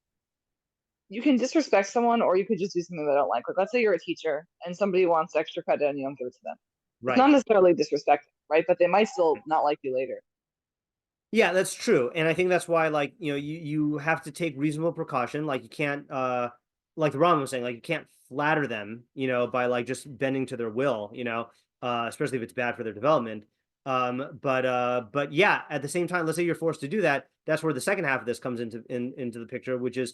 you can disrespect someone or you could just do something they don't like. Like, let's say you're a teacher and somebody wants extra credit and you don't give it to them. It's not Right. necessarily disrespect, right? But they might still not like you later. Yeah, that's true. And I think that's why, like, you know, you have to take reasonable precaution. Like you can't like the Rambam was saying, like you can't flatter them, you know, by like just bending to their will, you know, especially if it's bad for their development. But yeah, at the same time, let's say you're forced to do that, that's where the second half of this comes into the picture, which is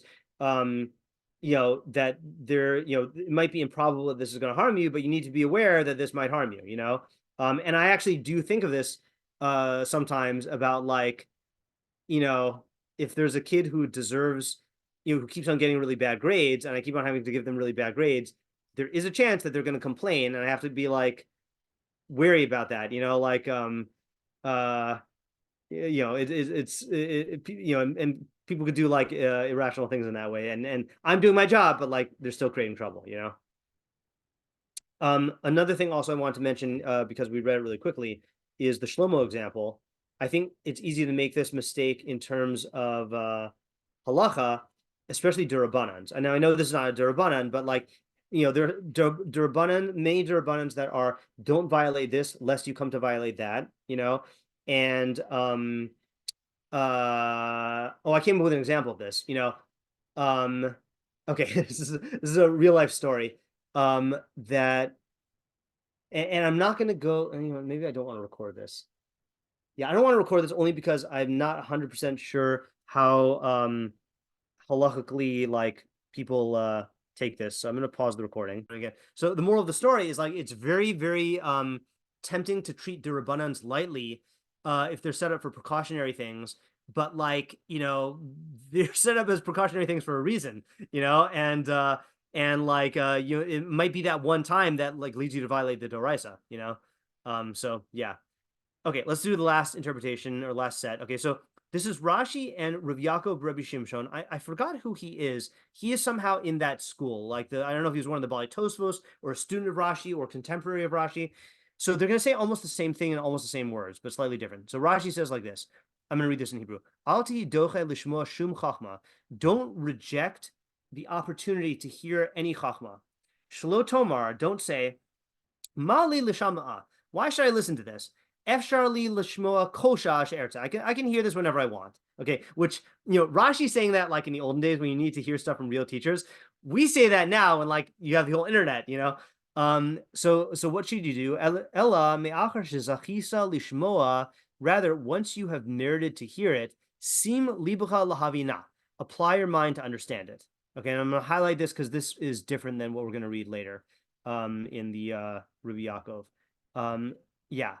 you know, that there, you know, it might be improbable that this is going to harm you, but you need to be aware that this might harm you, you know. And I actually do think of this sometimes about like, you know, if there's a kid who deserves, you know, who keeps on getting really bad grades and I keep on having to give them really bad grades, there is a chance that they're going to complain and I have to be like wary about that, you know, like you know, you know, and people could do like irrational things in that way, and I'm doing my job, but like they're still creating trouble, you know. Another thing also I want to mention, because we read it really quickly, is the Shlomo example. I think it's easy to make this mistake in terms of halacha, especially durabanans. And now I know this is not a durabanan, but like, you know, there are durabanan, many durabanans that are don't violate this lest you come to violate that, you know. And oh, I came up with an example of this, you know. Okay, this is a real life story. That and I'm not gonna go, you know, maybe I don't want to record this. Yeah, I don't want to record this only because I'm not 100% sure how halachically like people take this. So I'm gonna pause the recording again. So the moral of the story is like it's very, very tempting to treat durabanans lightly if they're set up for precautionary things, but like, you know, they're set up as precautionary things for a reason, you know, and like you know, it might be that one time that like leads you to violate the doraisa, you know. So yeah. Okay, let's do the last interpretation or last set. Okay, so this is Rashi and Rav Yaakov Rabbi Shimshon. I forgot who he is. He is somehow in that school. Like I don't know if he was one of the Bali Tosfos or a student of Rashi or contemporary of Rashi. So they're going to say almost the same thing in almost the same words, but slightly different. So Rashi says like this. I'm going to read this in Hebrew. Al tihi doche lishmoa shum chachma. Don't reject the opportunity to hear any chachma. Shlo tomar, don't say, Mali l'shama'a. Why should I listen to this? Efsharli l'shmoa kosha she'erta. I can hear this whenever I want. Okay, which, you know, Rashi's saying that like in the olden days when you need to hear stuff from real teachers. We say that now when like you have the whole internet, you know. So what should you do? Ella me'achar shezachisa lishmoa. Rather, once you have merited to hear it, sim libucha lahavina. Apply your mind to understand it. Okay, and I'm going to highlight this because this is different than what we're going to read later in the Rabbi Yaakov. Yeah.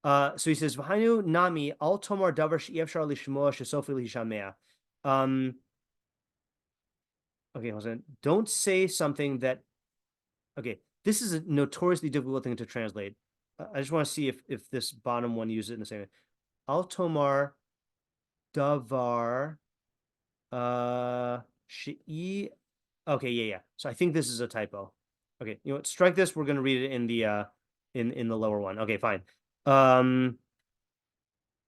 So he says, "V'hainu nami al tomar davar she'efshar lishmoa shesofi lishamea." Okay, hold on. Don't say something that. Okay, this is a notoriously difficult thing to translate. I just want to see if this bottom one uses it in the same way. Al tomar davar she'i. Okay, yeah. So I think this is a typo. Okay, you know what? Strike this. We're going to read it in the in the lower one. Okay, fine.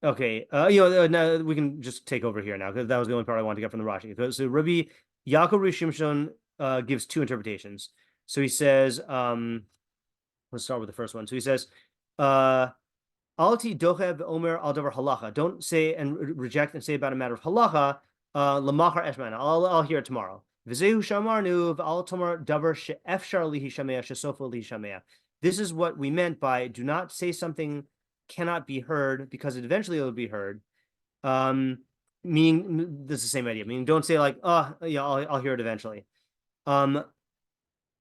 Okay. You know, now we can just take over here now because that was the only part I wanted to get from the Rashi. So Rabbi Yaakov Shimshon gives two interpretations. So he says, let's start with the first one. So he says, Alti dochev omer al davar halacha. Don't say and reject and say about a matter of halacha. Lamachar eshman. I'll hear it tomorrow. V'zehu shamarnu v'al tomar davar she'efshar lihi shamea she'sofo lihi shamea. This is what we meant by do not say something cannot be heard because it eventually will be heard. Meaning this is the same idea. Meaning don't say like, oh yeah, I'll hear it eventually. And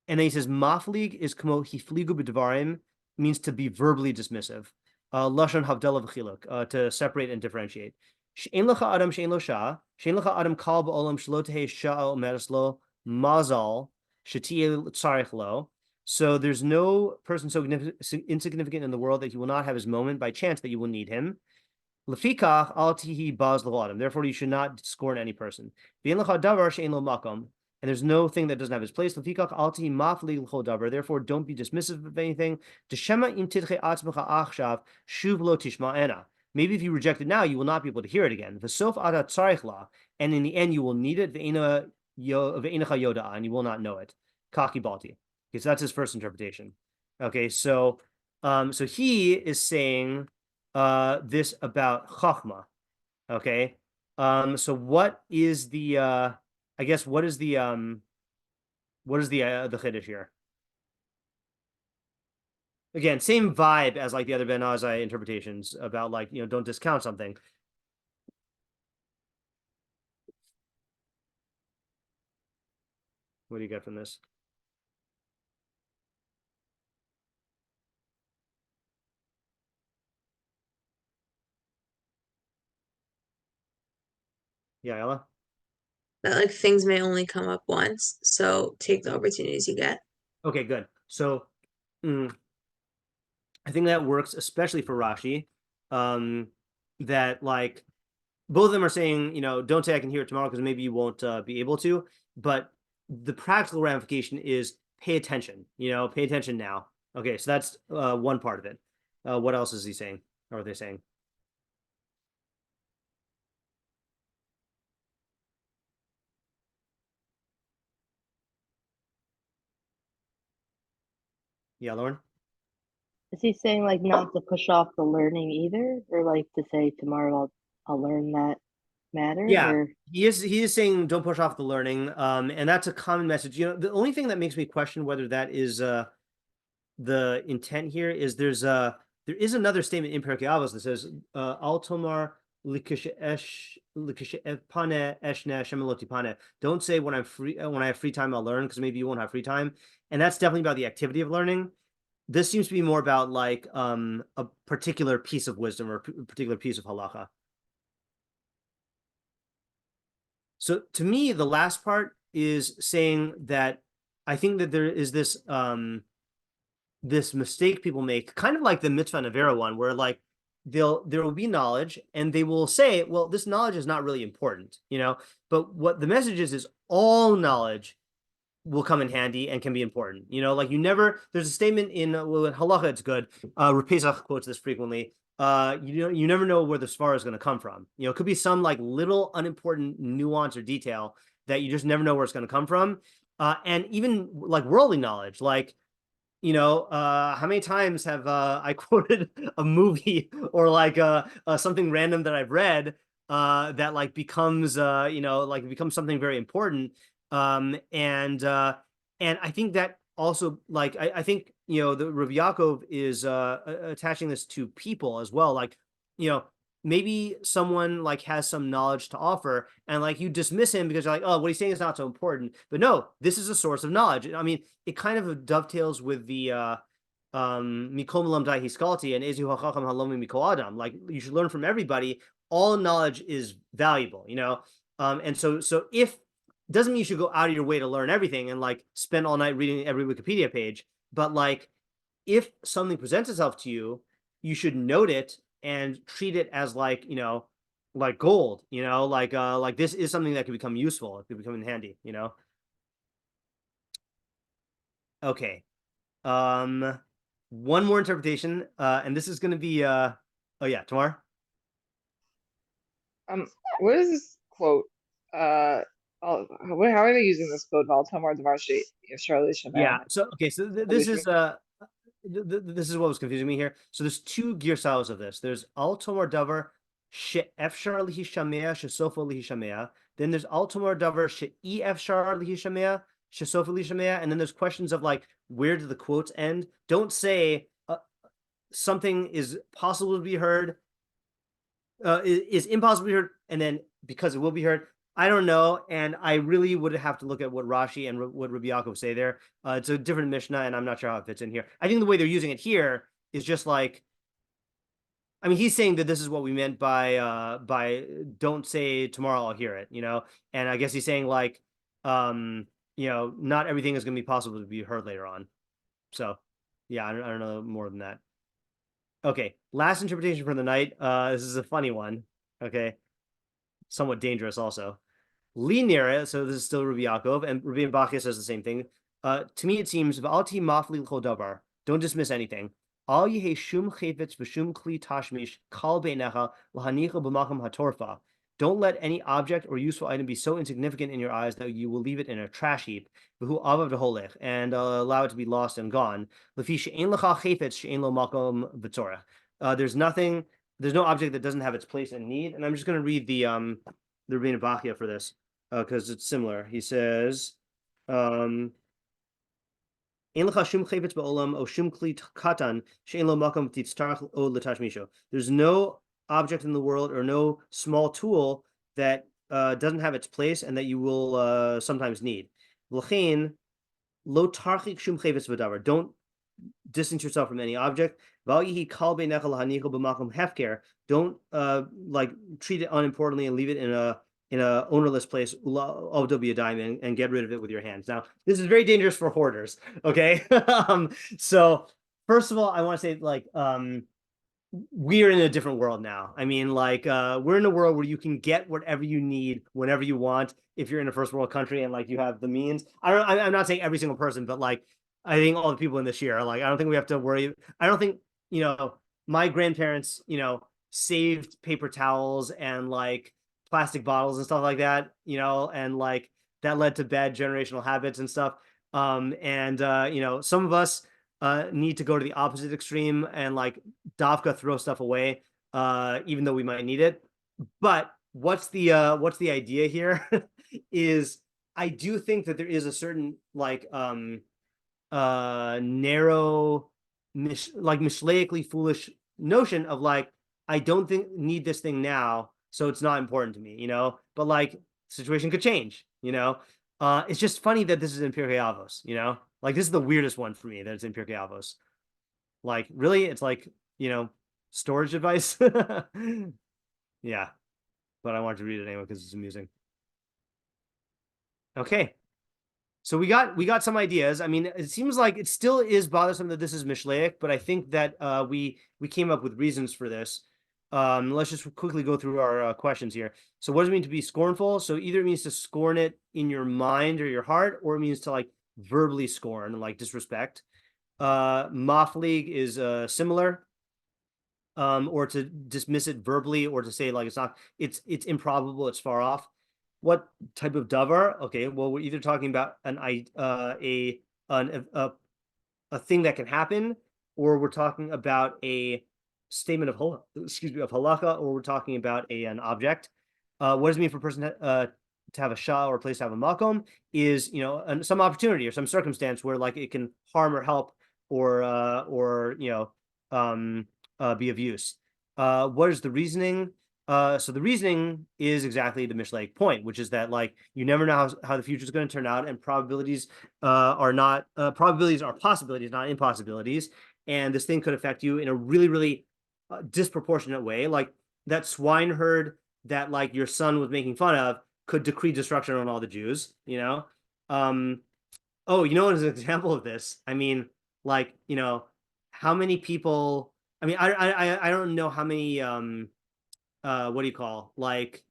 then he says maflig is kamo hifligu b'dvarim, means to be verbally dismissive. Lashon havdala v'chiluk, to separate and differentiate. She'en lecha adam she'en lo shah, she'en lecha adam kal ba'olam shelo tehei sha'al mereslo mazal shetiyeh tzarich lo. So there's no person so insignificant in the world that he will not have his moment by chance that you will need him. Lefikach al tihi baz l'adam. Therefore, you should not scorn any person. V'en lecha davar she'en lo makom. And there's no thing that doesn't have its place. Lefikach al tihi mafli l'chol davar. Therefore, don't be dismissive of anything. Deshema im tidche atzmecha achshav shuv lo tishma'ena. Maybe if you reject it now, you will not be able to hear it again. V'sof ada tzarich la. And in the end, you will need it. Ve'enecha yoda, and you will not know it. Kaki balti. Okay, so that's his first interpretation. Okay, so he is saying this about Chachma. Okay. So what is the Chiddush here? Again, same vibe as like the other Ben Azzai interpretations about like, don't discount something. What do you get from this? Yeah, Ella? That like things may only come up once, so take the opportunities you get. Okay, good. So I think that works especially for Rashi. That like both of them are saying, don't say I can hear it tomorrow because maybe you won't be able to. But the practical ramification is pay attention. Pay attention now. Okay, so that's one part of it. What else is he saying? Or are they saying? Yeah, Lauren? Is he saying like not to push off the learning either, or like to say tomorrow I'll learn that matter? Yeah, or... he is saying don't push off the learning, and that's a common message. The only thing that makes me question whether that is the intent here is there is another statement in Pirkei Avos that says al tomar don't say when I'm free, when I have free time I'll learn, because maybe you won't have free time, and that's definitely about the activity of learning. This seems to be more about like a particular piece of wisdom or a particular piece of halacha. So to me, the last part is saying that I think that there is this this mistake people make, kind of like the mitzvah nevera one, where like there will be knowledge and they will say, well, this knowledge is not really important, but what the message is all knowledge will come in handy and can be important. Like there's a statement in halacha, it's good. Rav Pesach quotes this frequently. You never know where the svara is going to come from. It could be some like little unimportant nuance or detail that you just never know where it's going to come from. And even like worldly knowledge, like, how many times have I quoted a movie or like something random that I've read that like becomes like it becomes something very important. And I think that also, like, I think, the Rav Yaakov is attaching this to people as well. Like, maybe someone like has some knowledge to offer and like you dismiss him because you're like, oh, what he's saying is not so important. But no, this is a source of knowledge. I mean, it kind of dovetails with the Mikom Lamdai Hiskalti and Ezu Hachacham Halomi Mikol Adam. Like, you should learn from everybody. All knowledge is valuable, and so if doesn't mean you should go out of your way to learn everything and like spend all night reading every Wikipedia page. But like, if something presents itself to you, you should note it and treat it as like, like gold, like this is something that could become useful. It could become handy, Okay. One more interpretation. And this is going to be, oh yeah, Tamar. What is this quote? How are they using this quote? Yeah. So okay. So this is this is what was confusing me here. So there's two girsaos of this. There's al tomar davar she'efshar lihishamea she'sofo lihishamea. Then there's al tomar davar she'i efshar lihishamea she'sofo lihishamea. And then there's questions of like, where do the quotes end? Don't say something is possible to be heard, is impossible to be heard, and then because it will be heard. I don't know, and I really would have to look at what Rashi and what Rabbi Yaakov say there. It's a different mishnah, and I'm not sure how it fits in here. I think the way they're using it here is just like, I mean, he's saying that this is what we meant by don't say tomorrow I'll hear it, and I guess he's saying like, not everything is going to be possible to be heard later on. So yeah, I don't know more than that. Okay, last interpretation for the night. This is a funny one. Okay, somewhat dangerous also. Linear, so this is still Rabbi Yaakov, and Rabbi Bekius says the same thing. To me, it seems, don't dismiss anything. Al yehe shum chayvetz v'shum kli tashmish kal beinecha lahanicha b'makom hatorfa. Don't let any object or useful item be so insignificant in your eyes that you will leave it in a trash heap, and allow it to be lost and gone. There's no object that doesn't have its place and need. And I'm just going to read the Rבינו Bachya for this because it's similar. He says, there's no object in the world or no small tool that doesn't have its place and that you will sometimes need. Don't distance yourself from any object. Don't like treat it unimportantly and leave it in a ownerless place and get rid of it with your hands. Now, this is very dangerous for hoarders. Okay, so first of all, I want to say like we're in a different world now. I mean, like we're in a world where you can get whatever you need whenever you want if you're in a first world country and like you have the means. I'm not saying every single person, but like I think all the people in this year are like, I don't think we have to worry. I don't think, my grandparents, saved paper towels and like plastic bottles and stuff like that, and like that led to bad generational habits and stuff. Some of us need to go to the opposite extreme and like davka throw stuff away, even though we might need it. But what's the idea here is I do think that there is a certain like narrow, like mishleically foolish notion of like, I don't need this thing now, so it's not important to me, but like situation could change, it's just funny that this is in Pirkei Avos, like this is the weirdest one for me that it's in Pirkei Avos. Like really, it's like, storage advice. Yeah, but I wanted to read it anyway because it's amusing. Okay. So we got some ideas. I mean, it seems like it still is bothersome that this is Mishleic, but I think that we came up with reasons for this. Let's just quickly go through our questions here. So what does it mean to be scornful? So either it means to scorn it in your mind or your heart, or it means to like verbally scorn, like disrespect. Maflig is similar, or to dismiss it verbally, or to say like it's improbable, it's far off. What type of davar? Okay, well, we're either talking about a thing that can happen, or we're talking about a statement of halakha, or we're talking about an object. What does it mean for a person to have a shah or a place to have a makom? Is some opportunity or some circumstance where like it can harm or help or be of use. What is the reasoning? So the reasoning is exactly the Mishlei point, which is that like you never know how the future is going to turn out, and probabilities are possibilities, not impossibilities, and this thing could affect you in a really, really disproportionate way. Like that swineherd that like your son was making fun of could decree destruction on all the Jews. As an example of this, I mean, like how many people? I mean, I don't know how many. What do you call like?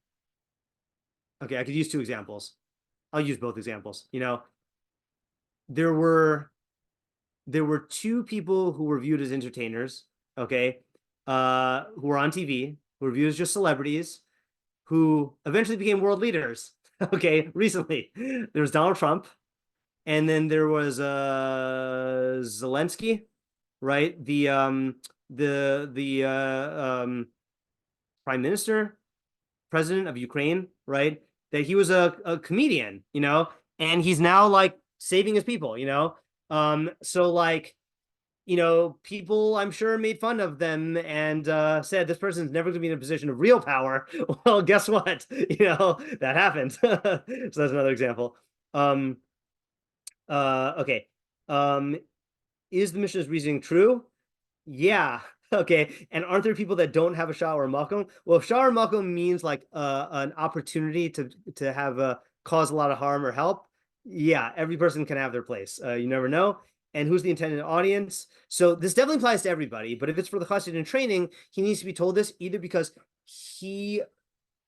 Okay, I could use two examples. I'll use both examples. There were two people who were viewed as entertainers. Okay, who were on TV, who were viewed as just celebrities, who eventually became world leaders. Okay, recently there was Donald Trump, and then there was Zelensky, right? The prime minister, president of Ukraine, right? That he was a comedian, and he's now like saving his people, so like, people I'm sure made fun of them and said this person's never going to be in a position of real power. Well, guess what? That happened. So that's another example. Okay. Is the Mishnah's reasoning true? Yeah. Okay. And aren't there people that don't have a shah or makom? Well, if shah or makom means like an opportunity to have cause a lot of harm or help, yeah, every person can have their place. You never know. and who's the intended audience. So this definitely applies to everybody, but if it's for the chassid in training, he needs to be told this either because he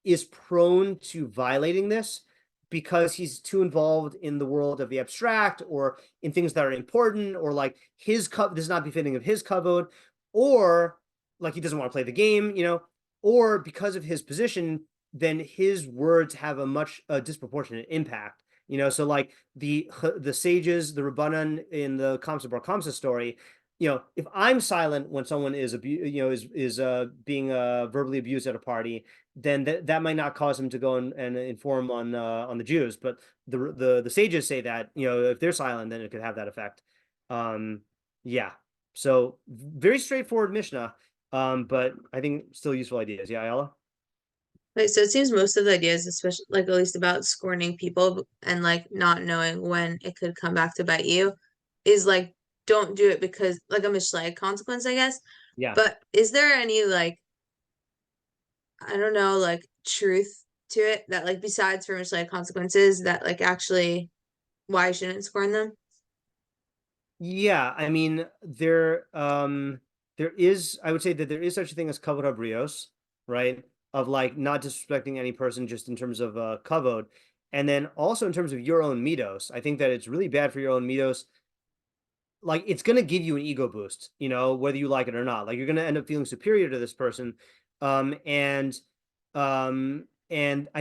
is prone to violating this because he's too involved in the world of the abstract or in things that are important, or like his this is not befitting of his kavod, or like he doesn't want to play the game, or because of his position, then his words have a much disproportionate impact. So like the sages, the Rabbanan in the Kamsa Bar Kamsa story, if I'm silent when someone is being verbally abused at a party, then that might not cause him to go and inform on the Jews. But the sages say that if they're silent, then it could have that effect. Yeah. So very straightforward Mishnah, but I think still useful ideas. Yeah, Ayala? Like, so it seems most of the ideas, especially like at least about scorning people and like not knowing when it could come back to bite you, is like don't do it because like a Mishlei consequence, I guess. Yeah. But is there any like I don't know, like truth to it that like besides for Mishlei consequences that like actually why I shouldn't scorn them? Yeah, I mean there is, I would say that there is such a thing as kavod habrios, right? Of like not disrespecting any person just in terms of kavod, and then also in terms of your own midos. I think that it's really bad for your own midos. Like it's gonna give you an ego boost, whether you like it or not. Like you're gonna end up feeling superior to this person, and I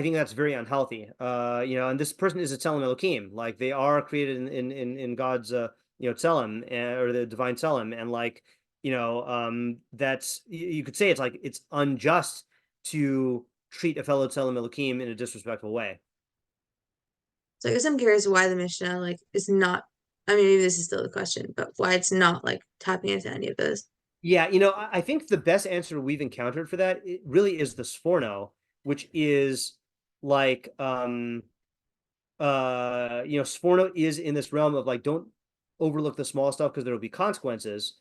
think that's very unhealthy. And this person is a Tzelem Elokim, like they are created in God's Tzelem, or the divine Tzelem, and like that's, you could say it's like it's unjust to treat a fellow Tzelem Elokim in a disrespectful way. So I guess I'm curious why the Mishnah like is not. I mean, maybe this is still the question, but why it's not like tapping into any of those. Yeah, I think the best answer we've encountered for that, it really is the Sforno, which is like Sforno is in this realm of like don't overlook the small stuff because there will be consequences,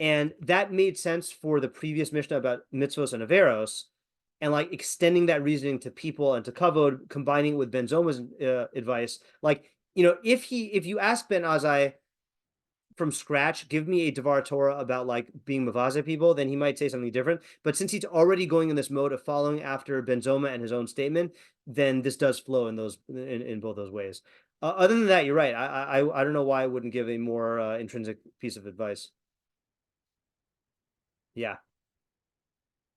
and that made sense for the previous Mishnah about mitzvos and averos, and like extending that reasoning to people and to kavod, combining it with Ben Zoma's advice. Like, if you ask Ben Azzai from scratch, give me a Devar Torah about like being mavaze people, then he might say something different. But since he's already going in this mode of following after Ben Zoma and his own statement, then this does flow in those in both those ways. Other than that, you're right. I don't know why I wouldn't give a more intrinsic piece of advice. Yeah.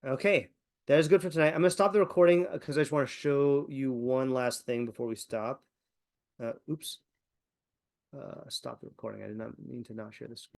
Okay, that is good for tonight. I'm gonna stop the recording because I just want to show you one last thing before we stop. Oops. Stop the recording. I did not mean to not share this screen.